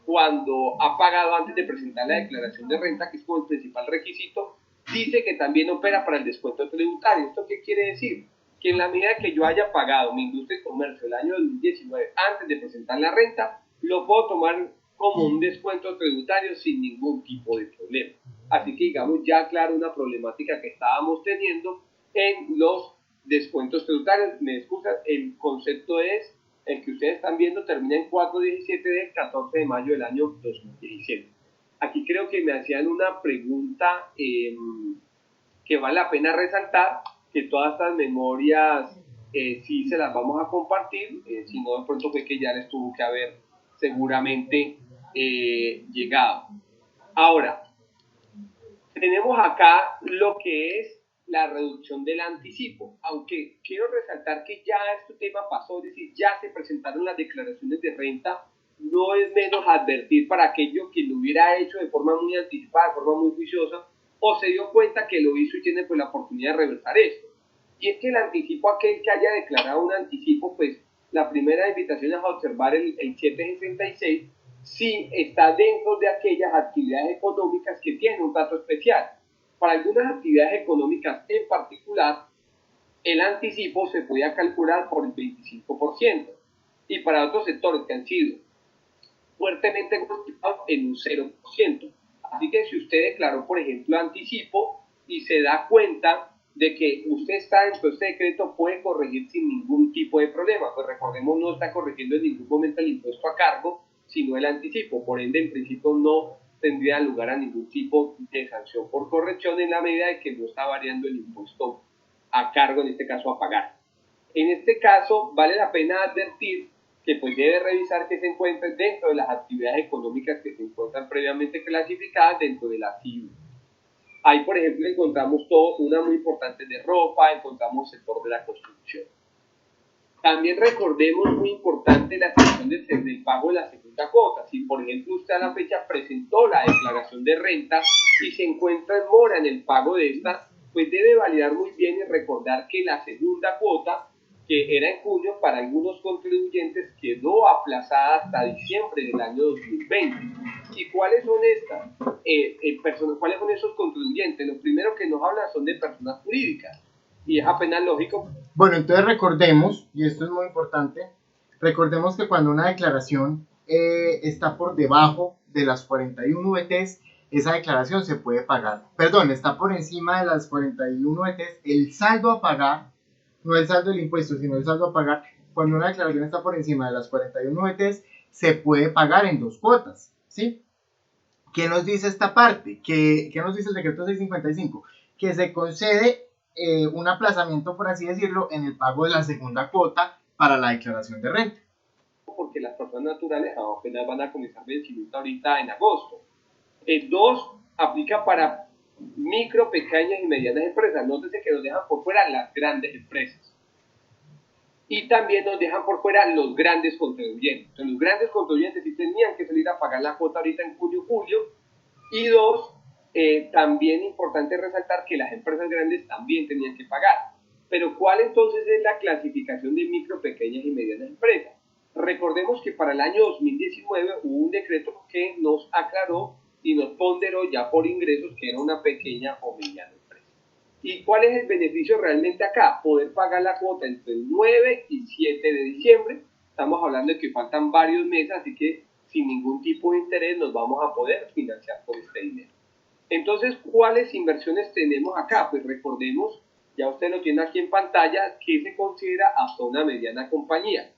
cuando ha pagado antes de presentar la declaración de renta, que es como el principal requisito, dice que también opera para el descuento tributario. ¿Esto qué quiere decir? Que en la medida que yo haya pagado mi industria y comercio el año 2019 antes de presentar la renta, lo puedo tomar como un descuento tributario sin ningún tipo de problema. Así que digamos ya claro una problemática que estábamos teniendo en los descuentos tributarios. Me excusan, el concepto es el que ustedes están viendo, termina en 417 del 14 de mayo del año 2017. Aquí creo que me hacían una pregunta que vale la pena resaltar, que todas estas memorias sí se las vamos a compartir, si no de pronto fue que ya les tuvo que haber seguramente llegado. Ahora, tenemos acá lo que es la reducción del anticipo, aunque quiero resaltar que ya este tema pasó, es decir, ya se presentaron las declaraciones de renta, no es menos advertir para aquello que lo hubiera hecho de forma muy anticipada, de forma muy juiciosa, o se dio cuenta que lo hizo y tiene pues la oportunidad de reversar esto. Y es que el anticipo, aquel que haya declarado un anticipo, pues la primera invitación es a observar el 766, si está dentro de aquellas actividades económicas que tienen un trato especial. Para algunas actividades económicas en particular, el anticipo se podía calcular por el 25%, y para otros sectores que han sido fuertemente golpeados en un 0%. Así que si usted declaró, por ejemplo, anticipo y se da cuenta de que usted está dentro de este decreto, puede corregir sin ningún tipo de problema. Pues recordemos, no está corrigiendo en ningún momento el impuesto a cargo, sino el anticipo. Por ende, en principio no tendría lugar a ningún tipo de sanción por corrección en la medida de que no está variando el impuesto a cargo, en este caso a pagar. En este caso, vale la pena advertir que pues debe revisar que se encuentren dentro de las actividades económicas que se encuentran previamente clasificadas dentro de la CIU. Ahí, por ejemplo, encontramos todo, una muy importante de ropa, encontramos el sector de la construcción. También recordemos, muy importante, la excepción del pago de la segunda cuota. Si, por ejemplo, usted a la fecha presentó la declaración de renta y se encuentra en mora en el pago de esta, pues debe validar muy bien y recordar que la segunda cuota, que era en junio, para algunos contribuyentes quedó aplazada hasta diciembre del año 2020. ¿Y cuáles son estas? ¿Cuáles son esos contribuyentes? Los primeros que nos hablan son de personas jurídicas, y es apenas lógico. Bueno, entonces recordemos, y esto es muy importante, recordemos que cuando una declaración está por debajo de las 41 VTs, esa declaración se puede pagar. Perdón, está por encima de las 41 VTs, el saldo a pagar, no el saldo del impuesto, sino el saldo a pagar, cuando una declaración está por encima de las 41 VTs, se puede pagar en 2 cuotas, ¿sí? ¿Qué nos dice esta parte? ¿Qué nos dice el decreto 655? Que se concede un aplazamiento, por así decirlo, en el pago de la segunda cuota para la declaración de renta. Porque las personas naturales apenas van a comenzar vencimiento ahorita en agosto. El 2 aplica para micro, pequeñas y medianas empresas. Nótese que nos dejan por fuera las grandes empresas. Y también nos dejan por fuera los grandes contribuyentes. Entonces, los grandes contribuyentes sí tenían que salir a pagar la cuota ahorita en junio, julio. Y 2, también importante resaltar que las empresas grandes también tenían que pagar. Pero ¿cuál entonces es la clasificación de micro, pequeñas y medianas empresas? Recordemos que para el año 2019 hubo un decreto que nos aclaró y nos ponderó ya por ingresos que era una pequeña o mediana empresa. ¿Y cuál es el beneficio realmente acá? Poder pagar la cuota entre el 9 y 7 de diciembre. Estamos hablando de que faltan varios meses, así que sin ningún tipo de interés nos vamos a poder financiar con este dinero. Entonces, ¿cuáles inversiones tenemos acá? Pues recordemos, ya usted lo tiene aquí en pantalla, que se considera hasta una mediana compañía.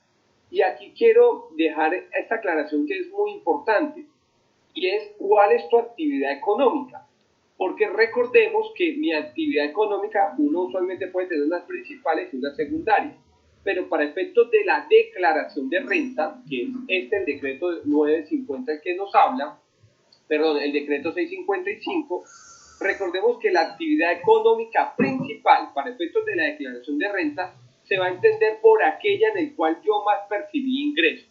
Y aquí quiero dejar esta aclaración que es muy importante, y es ¿cuál es tu actividad económica? Porque recordemos que mi actividad económica, uno usualmente puede tener unas principales y unas secundarias, pero para efectos de la declaración de renta, que es el decreto 950 el que nos habla, perdón, el decreto 655, recordemos que la actividad económica principal para efectos de la declaración de renta se va a entender por aquella en el cual yo más percibí ingresos.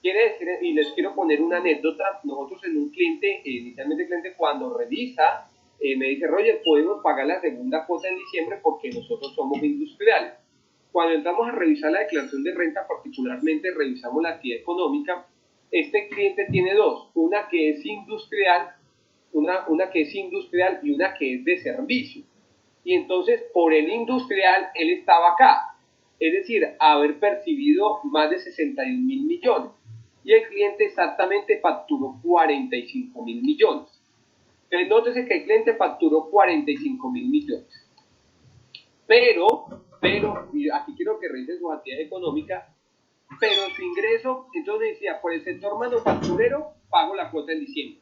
Quiere decir, y les quiero poner una anécdota, nosotros en un cliente, inicialmente el cliente cuando revisa, me dice, Roger, podemos pagar la segunda cuota en diciembre porque nosotros somos industriales. Cuando entramos a revisar la declaración de renta, particularmente revisamos la actividad económica, este cliente tiene dos, una que es industrial, una que es industrial y una que es de servicio. Y entonces, por el industrial, él estaba acá, es decir, haber percibido más de 61 mil millones. Y el cliente exactamente facturó 45 mil millones. Entonces, nótese que el cliente facturó 45 mil millones. Pero, y aquí quiero que revisen su actividad económica, pero su ingreso, entonces decía, por el sector manufacturero, pago la cuota en diciembre.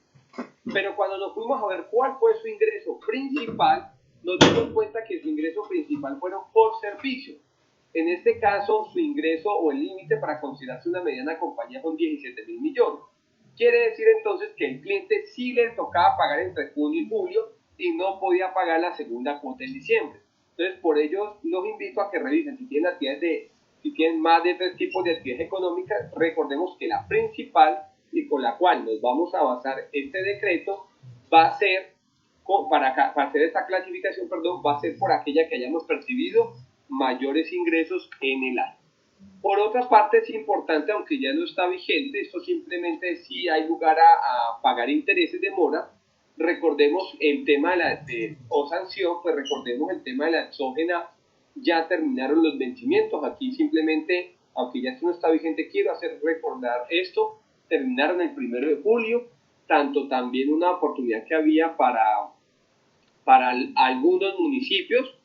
Pero cuando nos fuimos a ver cuál fue su ingreso principal, nos dimos cuenta que su ingreso principal fueron por servicio. En este caso, su ingreso o el límite para considerarse una mediana compañía son 17 mil millones. Quiere decir entonces que el cliente sí le tocaba pagar entre junio y julio y no podía pagar la segunda cuota en diciembre. Entonces, por ello, los invito a que revisen si tienen más de 3 tipos de actividades económicas. Recordemos que la principal y con la cual nos vamos a basar este decreto va a ser, para hacer esta clasificación, va a ser por aquella que hayamos percibido mayores ingresos en el año. Por otra parte, es importante, aunque ya no está vigente, esto simplemente si hay lugar a pagar intereses de mora. Recordemos el tema o sanción, pues recordemos el tema de la exógena, ya terminaron los vencimientos. Aquí simplemente, aunque ya esto no está vigente, quiero hacer recordar esto, terminaron el 1 de julio, tanto también una oportunidad que había para algunos municipios,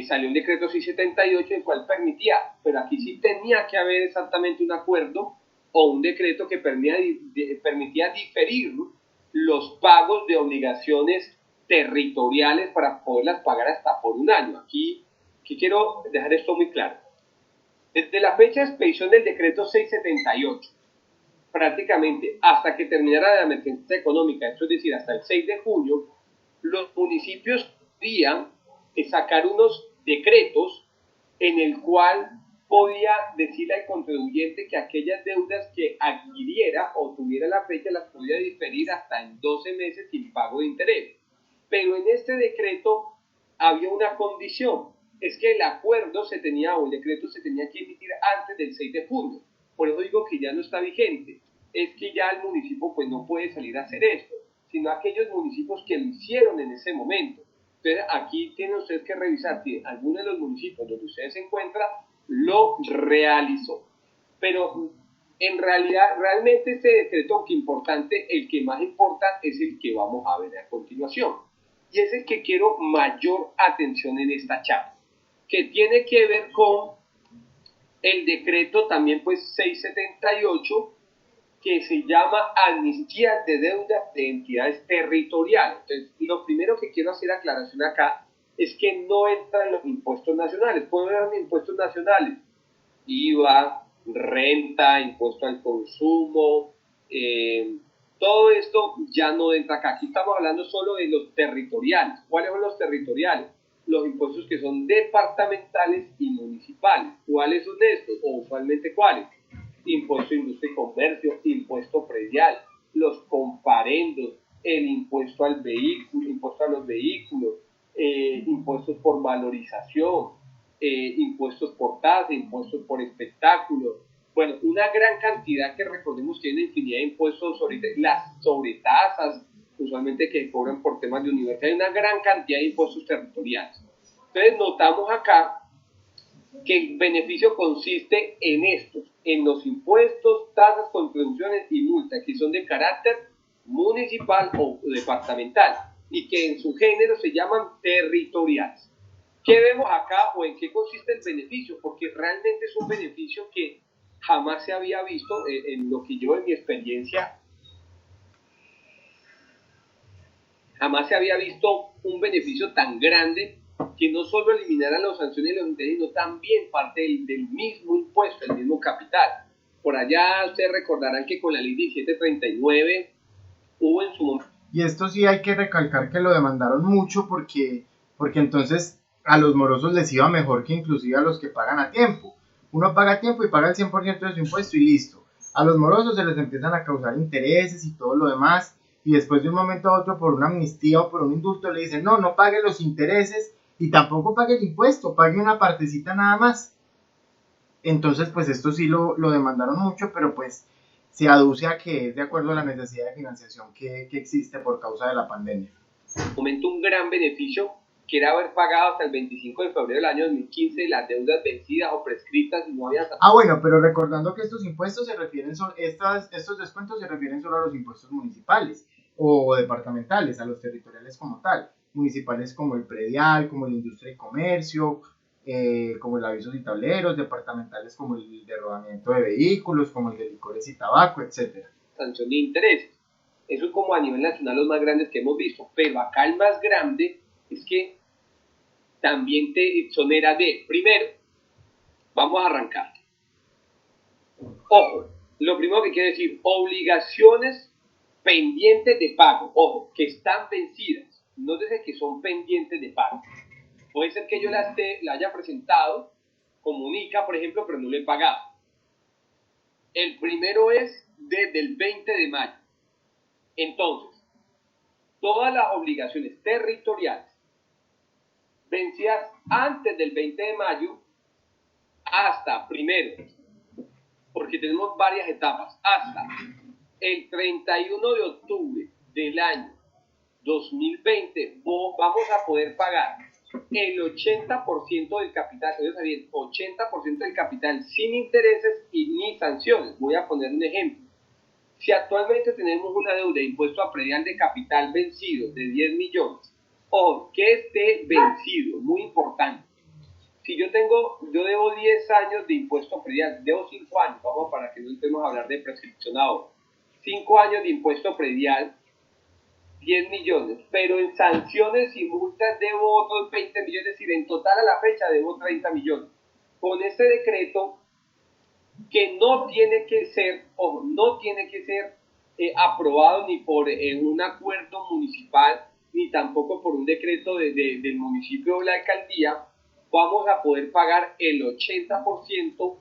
salió un decreto 678 el cual permitía, pero aquí sí tenía que haber exactamente un acuerdo o un decreto que permitía diferir los pagos de obligaciones territoriales para poderlas pagar hasta por un año. Aquí quiero dejar esto muy claro. Desde la fecha de expedición del decreto 678, prácticamente hasta que terminara la emergencia económica, esto es decir, hasta el 6 de junio, los municipios podían sacar unos decretos en el cual podía decirle al contribuyente que aquellas deudas que adquiriera o tuviera la fecha las podía diferir hasta en 12 meses sin pago de interés. Pero en este decreto había una condición, es que el acuerdo o el decreto se tenía que emitir antes del 6 de junio. Por eso digo que ya no está vigente, es que ya el municipio pues no puede salir a hacer esto, sino aquellos municipios que lo hicieron en ese momento. Entonces aquí tienen ustedes que revisar si alguno de los municipios donde ustedes se encuentran lo realizó. Pero en realidad, realmente este decreto, aunque importante, el que más importa es el que vamos a ver a continuación. Y es el que quiero mayor atención en esta charla, que tiene que ver con el decreto también pues 678, que se llama amnistía de deudas de entidades territoriales. Entonces, lo primero que quiero hacer aclaración acá es que no entran los impuestos nacionales. Pueden haber impuestos nacionales, IVA, renta, impuesto al consumo, todo esto ya no entra acá. Aquí estamos hablando solo de los territoriales. ¿Cuáles son los territoriales? Los impuestos que son departamentales y municipales. ¿Cuáles son estos? O usualmente ¿cuáles? Impuesto de industria y comercio, impuesto predial, los comparendos, el impuesto al vehículo, impuesto a los vehículos, impuestos por valorización, impuestos por tasa, impuestos por espectáculos. Bueno, una gran cantidad que recordemos que hay una infinidad de impuestos sobre las sobretasas, usualmente que cobran por temas de universidad, hay una gran cantidad de impuestos territoriales. Entonces notamos acá que el beneficio consiste en estos, en los impuestos, tasas, contribuciones y multas, que son de carácter municipal o departamental, y que en su género se llaman territoriales. ¿Qué vemos acá o en qué consiste el beneficio? Porque realmente es un beneficio que jamás se había visto en lo que yo, en mi experiencia, jamás se había visto un beneficio tan grande, que no solo eliminara las sanciones y los intereses, sino también parte del mismo impuesto, el mismo capital. Por allá ustedes recordarán que con la ley 1739 hubo en su momento. Y esto sí hay que recalcar que lo demandaron mucho porque entonces a los morosos les iba mejor que inclusive a los que pagan a tiempo. Uno paga a tiempo y paga el 100% de su impuesto y listo. A los morosos se les empiezan a causar intereses y todo lo demás, y después de un momento a otro por una amnistía o por un indulto le dicen no pague los intereses y tampoco pague el impuesto, pague una partecita nada más. Entonces pues esto sí lo demandaron mucho, pero pues se aduce a que es de acuerdo a la necesidad de financiación que existe por causa de la pandemia. Momento un gran beneficio que era haber pagado hasta el 25 de febrero del año 2015 las deudas vencidas o prescritas y no había... Bueno, pero recordando que estos impuestos se refieren, estos descuentos se refieren solo a los impuestos municipales o departamentales, a los territoriales como tal, municipales como el predial, como la industria y comercio, como el avisos y tableros, departamentales como el de rodamiento de vehículos, como el de licores y tabaco, etc. Sanción de intereses. Eso es como a nivel nacional los más grandes que hemos visto, pero acá el más grande es que también te exonera de, primero, vamos a arrancar. Ojo, lo primero que quiere decir, obligaciones pendientes de pago, ojo, que están vencidas, no desde que son pendientes de pago. Puede ser que yo la haya presentado, comunica, por ejemplo, pero no le he pagado. El primero es desde el 20 de mayo. Entonces, todas las obligaciones territoriales vencidas antes del 20 de mayo hasta, primero, porque tenemos varias etapas, hasta el 31 de octubre del año 2020 vamos a poder pagar el 80% del capital, es decir, 80% del capital sin intereses y ni sanciones. Voy a poner un ejemplo. Si actualmente tenemos una deuda de impuesto a predial de capital vencido de 10 millones, o que esté vencido, muy importante. Si yo debo 10 años de impuesto predial, debo 5 años, vamos para que no entremos a hablar de prescripción ahora. 5 años de impuesto predial, 10 millones, pero en sanciones y multas debo otros 20 millones, es decir, en total a la fecha debo 30 millones. Con este decreto, que no tiene que ser aprobado ni por un acuerdo municipal, ni tampoco por un decreto del municipio o la alcaldía, vamos a poder pagar el 80%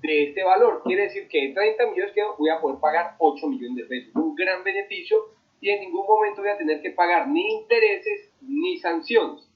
de este valor. Quiere decir que de 30 millones que voy a poder pagar 8 millones de pesos. Un gran beneficio y en ningún momento voy a tener que pagar ni intereses ni sanciones.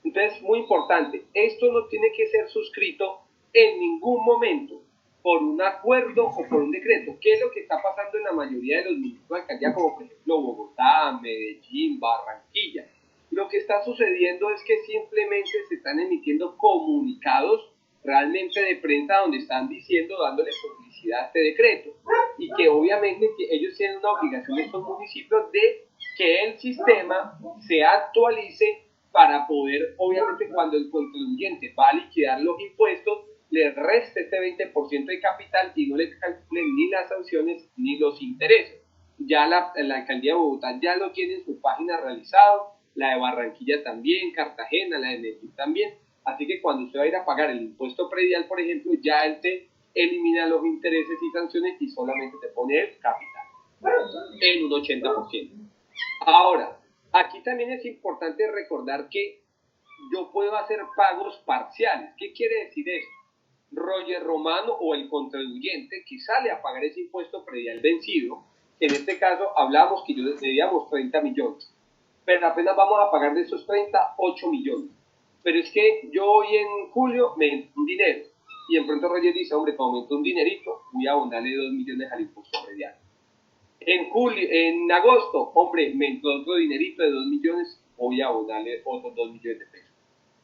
Entonces, muy importante, esto no tiene que ser suscrito en ningún momento por un acuerdo o por un decreto. ¿Qué es lo que está pasando en la mayoría de los municipios de alcaldía, como por ejemplo Bogotá, Medellín, Barranquilla? Lo que está sucediendo es que simplemente se están emitiendo comunicados realmente de prensa donde están diciendo, dándole publicidad a este decreto, y que obviamente que ellos tienen una obligación, estos municipios, de que el sistema se actualice para poder, obviamente, cuando el contribuyente va a liquidar los impuestos, le reste este 20% de capital y no le calculen ni las sanciones ni los intereses. Ya la alcaldía de Bogotá ya lo tiene en su página realizado, la de Barranquilla también, Cartagena, la de Medellín también. Así que cuando usted va a ir a pagar el impuesto predial, por ejemplo, ya él te elimina los intereses y sanciones y solamente te pone el capital en un 80%. Ahora, aquí también es importante recordar que yo puedo hacer pagos parciales. ¿Qué quiere decir esto? Roger Romano o el contribuyente que sale a pagar ese impuesto predial vencido, en este caso hablamos que yo debíamos 30 millones, pero apenas vamos a pagar de esos 38 millones. Pero es que yo hoy en julio me entró un dinero y en pronto Roger dice, hombre, como me entró un dinerito, voy a abonarle 2 millones al impuesto predial. En agosto, hombre, me entró otro dinerito de 2 millones, voy a abonarle otros 2 millones de pesos.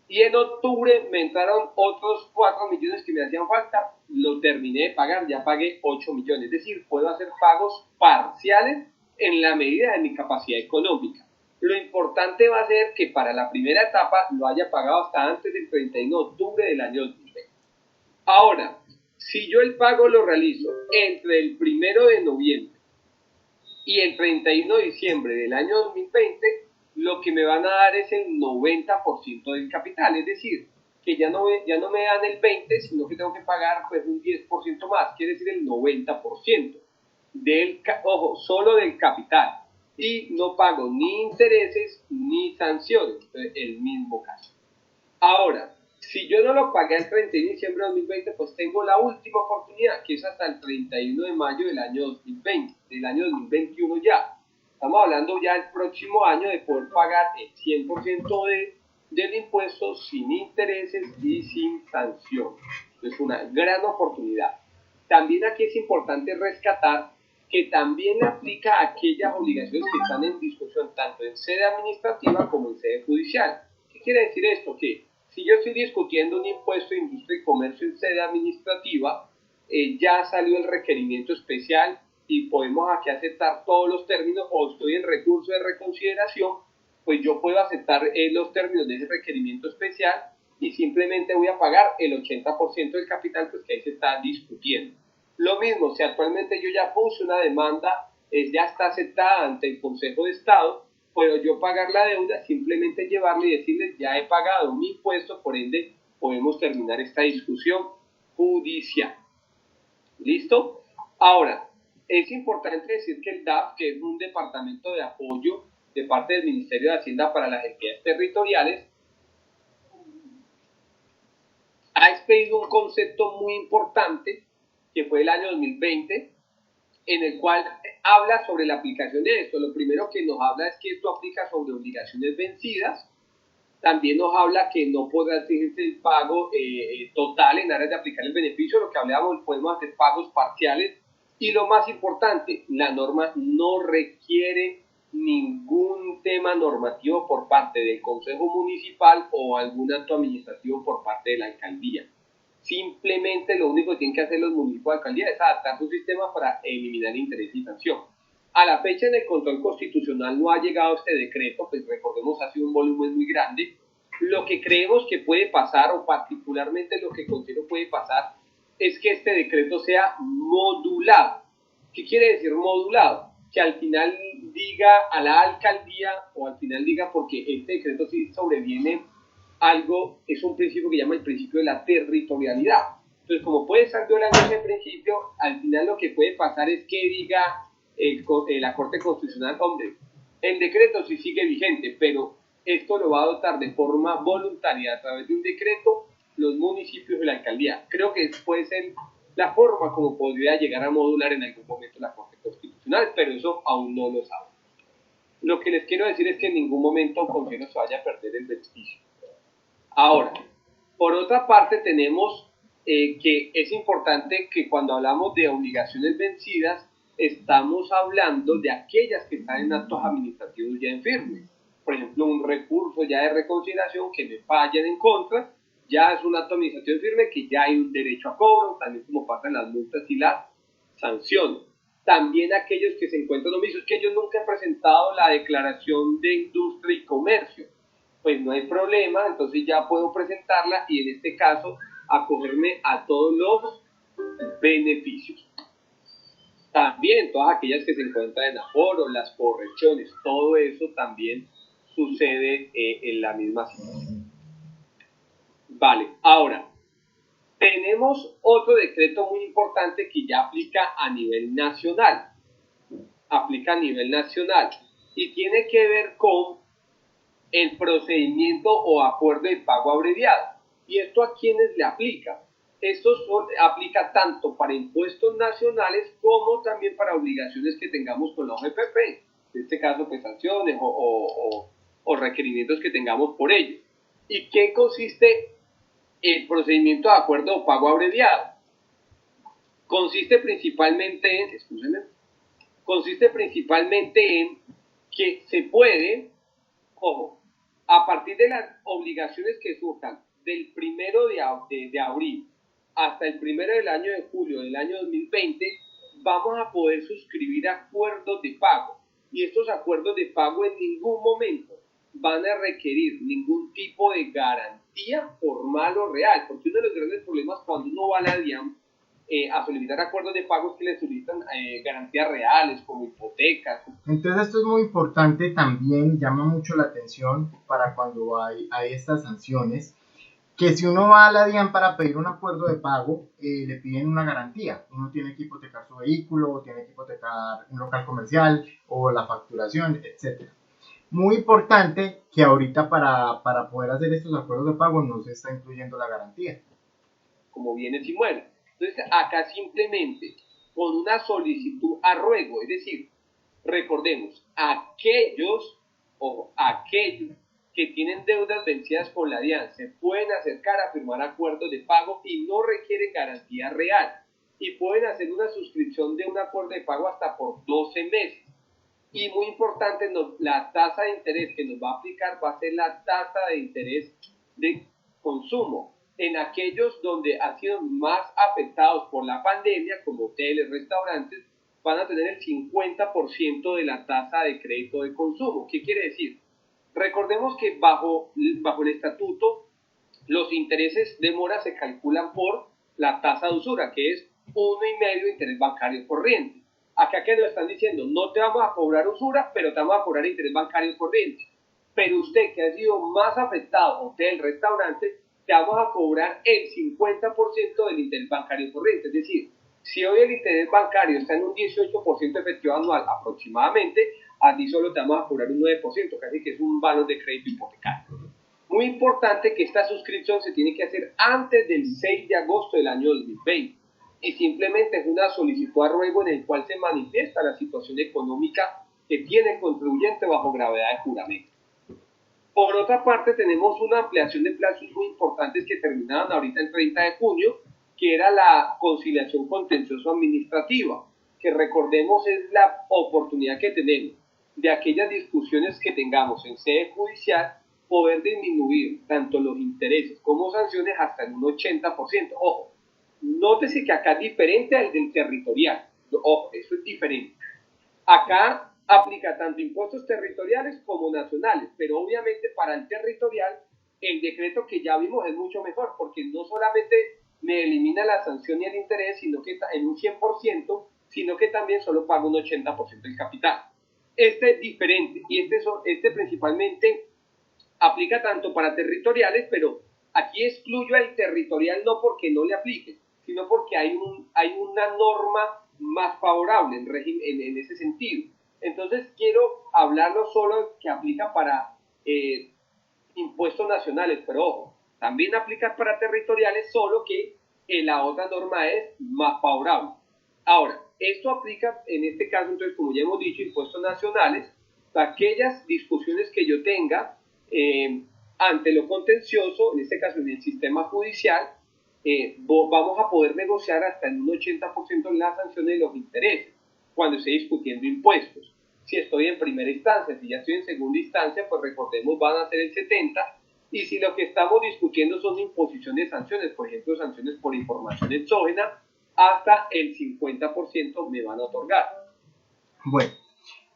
Y en octubre me entraron otros 4 millones que me hacían falta, lo terminé de pagar, ya pagué 8 millones. Es decir, puedo hacer pagos parciales en la medida de mi capacidad económica. Lo importante va a ser que para la primera etapa lo haya pagado hasta antes del 31 de octubre del año 2020. Ahora, si yo el pago lo realizo entre el 1 de noviembre y el 31 de diciembre del año 2020, lo que me van a dar es el 90% del capital, es decir, que ya no me dan el 20%, sino que tengo que pagar pues un 10% más, quiere decir el 90% ojo, solo del capital, y no pago ni intereses ni sanciones, entonces el mismo caso. Ahora, si yo no lo pagué el 31 de diciembre de 2020, pues tengo la última oportunidad, que es hasta el 31 de mayo del año 2020, del año 2021 ya. Estamos hablando ya el próximo año de poder pagar el 100% del impuesto sin intereses y sin sanción. Es una gran oportunidad. También aquí es importante rescatar que también aplica a aquellas obligaciones que están en discusión tanto en sede administrativa como en sede judicial. ¿Qué quiere decir esto? Que si yo estoy discutiendo un impuesto de industria y comercio en sede administrativa, ya salió el requerimiento especial y podemos aquí aceptar todos los términos, o estoy en recurso de reconsideración, pues yo puedo aceptar los términos de ese requerimiento especial y simplemente voy a pagar el 80% del capital pues, que ahí se está discutiendo. Lo mismo, si actualmente yo ya puse una demanda, ya está aceptada ante el Consejo de Estado, puedo yo pagar la deuda, simplemente llevarle y decirles ya he pagado mi impuesto, por ende podemos terminar esta discusión judicial. ¿Listo? Ahora, es importante decir que el DAF, que es un departamento de apoyo de parte del Ministerio de Hacienda para las entidades territoriales, ha expedido un concepto muy importante que fue el año 2020, en el cual habla sobre la aplicación de esto. Lo primero que nos habla es que esto aplica sobre obligaciones vencidas. También nos habla que no podrá exigirse el pago total en aras de aplicar el beneficio. Lo que hablábamos, podemos hacer pagos parciales. Y lo más importante, la norma no requiere ningún tema normativo por parte del Consejo Municipal o algún acto administrativo por parte de la alcaldía. Simplemente lo único que tienen que hacer los municipios de alcaldía es adaptar su sistema para eliminar interés y sanción. A la fecha en el control constitucional no ha llegado este decreto, pues recordemos ha sido un volumen muy grande. Lo que creemos que puede pasar, o particularmente lo que considero puede pasar, es que este decreto sea modulado. ¿Qué quiere decir modulado? Que al final diga a la alcaldía, o al final diga, porque este decreto sí sobreviene algo, es un principio que llama el principio de la territorialidad. Entonces, como puede estar violando ese principio, al final lo que puede pasar es que diga la Corte Constitucional, hombre, el decreto sí sigue vigente, pero esto lo va a adoptar de forma voluntaria a través de un decreto los municipios y la alcaldía. Creo que puede ser la forma como podría llegar a modular en algún momento la Corte Constitucional, pero eso aún no lo sabemos. Lo que les quiero decir es que en ningún momento considero se vaya a perder el beneficio. Ahora, por otra parte tenemos que es importante que cuando hablamos de obligaciones vencidas, estamos hablando de aquellas que están en actos administrativos ya en firme. Por ejemplo, un recurso ya de reconsideración que me fallen en contra, ya es un acto administrativo firme que ya hay un derecho a cobro, también como pasan las multas y las sanciones. También aquellos que se encuentran omisos, que yo nunca he presentado la declaración de industria y comercio, pues no hay problema, entonces ya puedo presentarla y en este caso acogerme a todos los beneficios. También todas aquellas que se encuentran en aforo, las correcciones, todo eso también sucede en la misma situación. Vale, ahora, tenemos otro decreto muy importante que ya aplica a nivel nacional. Aplica a nivel nacional y tiene que ver con el procedimiento o acuerdo de pago abreviado. ¿Y esto a quiénes le aplica? Esto aplica tanto para impuestos nacionales como también para obligaciones que tengamos con la OGPP, en este caso pues sanciones o requerimientos que tengamos por ello. ¿Y qué consiste el procedimiento de acuerdo o pago abreviado? Consiste principalmente en, consiste principalmente en que se puede, ojo, a partir de las obligaciones que surjan del 1 de abril hasta el 1 del año de julio del año 2020, vamos a poder suscribir acuerdos de pago. Y estos acuerdos de pago en ningún momento van a requerir ningún tipo de garantía formal o real, porque uno de los grandes problemas cuando uno va a la DIAN a solicitar acuerdos de pago es que le solicitan garantías reales como hipotecas. Entonces esto es muy importante también, llama mucho la atención para cuando hay estas sanciones, que si uno va a la DIAN para pedir un acuerdo de pago, le piden una garantía. Uno tiene que hipotecar su vehículo, o tiene que hipotecar un local comercial, o la facturación, etc. Muy importante que ahorita para poder hacer estos acuerdos de pago no se está incluyendo la garantía. Como bienes inmuebles. Entonces acá simplemente con una solicitud a ruego, es decir, recordemos, aquellos que tienen deudas vencidas con la DIAN se pueden acercar a firmar acuerdos de pago y no requieren garantía real y pueden hacer una suscripción de un acuerdo de pago hasta por 12 meses. Y muy importante, la tasa de interés que nos va a aplicar va a ser la tasa de interés de consumo en aquellos donde han sido más afectados por la pandemia, como hoteles, restaurantes, van a tener el 50% de la tasa de crédito de consumo. ¿Qué quiere decir? Recordemos que bajo el estatuto los intereses de mora se calculan por la tasa de usura, que es 1,5 de interés bancario corriente. Acá que nos están diciendo, no te vamos a cobrar usura, pero te vamos a cobrar interés bancario corriente. Pero usted que ha sido más afectado, hotel, restaurante, te vamos a cobrar el 50% del interés bancario corriente. Es decir, si hoy el interés bancario está en un 18% efectivo anual aproximadamente, a ti solo te vamos a cobrar un 9%, casi que es un valor de crédito hipotecario. Muy importante que esta suscripción se tiene que hacer antes del 6 de agosto del año 2020 y simplemente es una solicitud a ruego en el cual se manifiesta la situación económica que tiene el contribuyente bajo gravedad de juramento. Por otra parte, tenemos una ampliación de plazos muy importantes que terminaban ahorita el 30 de junio, que era la conciliación contencioso-administrativa, que recordemos es la oportunidad que tenemos de aquellas discusiones que tengamos en sede judicial, poder disminuir tanto los intereses como sanciones hasta en un 80%. Ojo, nótese que acá es diferente al del territorial. Ojo, eso es diferente. Acá aplica tanto impuestos territoriales como nacionales, pero obviamente para el territorial el decreto que ya vimos es mucho mejor, porque no solamente me elimina la sanción y el interés, sino que en un 100%, sino que también solo pago un 80% del capital. Este es diferente y este principalmente aplica tanto para territoriales, pero aquí excluyo al territorial no porque no le aplique, sino porque hay una norma más favorable en ese sentido. Entonces quiero hablarlo solo que aplica para impuestos nacionales, pero ojo, también aplica para territoriales, solo que la otra norma es más favorable. Ahora, esto aplica en este caso, entonces, como ya hemos dicho, impuestos nacionales, aquellas discusiones que yo tenga ante lo contencioso, en este caso en el sistema judicial, vamos a poder negociar hasta en un 80% las sanciones y los intereses cuando esté discutiendo impuestos. Si estoy en primera instancia, si ya estoy en segunda instancia, pues recordemos van a ser el 70%, y si lo que estamos discutiendo son imposiciones de sanciones, por ejemplo sanciones por información exógena, hasta el 50% me van a otorgar. Bueno,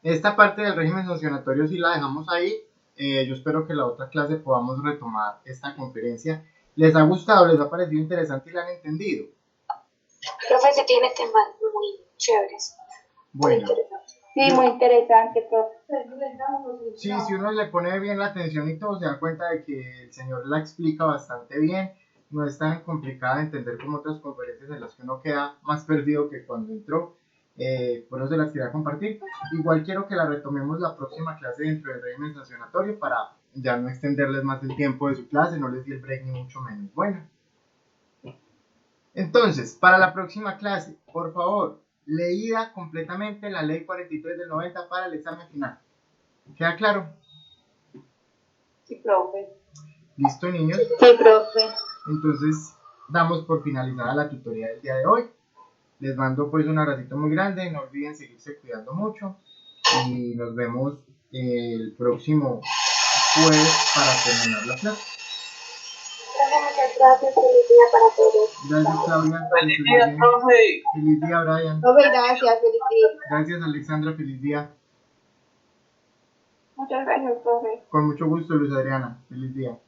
esta parte del régimen sancionatorio sí la dejamos ahí. Yo espero que la otra clase podamos retomar esta conferencia. ¿Les ha gustado? ¿Les ha parecido interesante y la han entendido? Profe, se tiene temas muy chéveres. Bueno. Sí, muy interesante, profe. Sí, si uno le pone bien la atención y todo, se da cuenta de que el señor la explica bastante bien. No es tan complicada de entender como otras conferencias en las que uno queda más perdido que cuando entró. Por eso se las quería compartir. Igual quiero que la retomemos la próxima clase dentro del régimen sancionatorio para ya no extenderles más el tiempo de su clase, no les di el break ni mucho menos. Bueno, entonces, para la próxima clase, por favor, leída completamente la ley 43 del 90 para el examen final. ¿Queda claro? Sí, profe. ¿Listo, niños? Sí, profe. Entonces, damos por finalizada la tutoría del día de hoy. Les mando pues un abracito muy grande, no olviden seguirse cuidando mucho y nos vemos el próximo jueves para terminar la clase. Muchas gracias, feliz día para todos. Gracias, Claudia. ¡Feliz día, profe! Feliz día, Brian. Profe, gracias, feliz día. Gracias, Alexandra. Feliz día. Muchas gracias, profe. Con mucho gusto, Luz Adriana. Feliz día.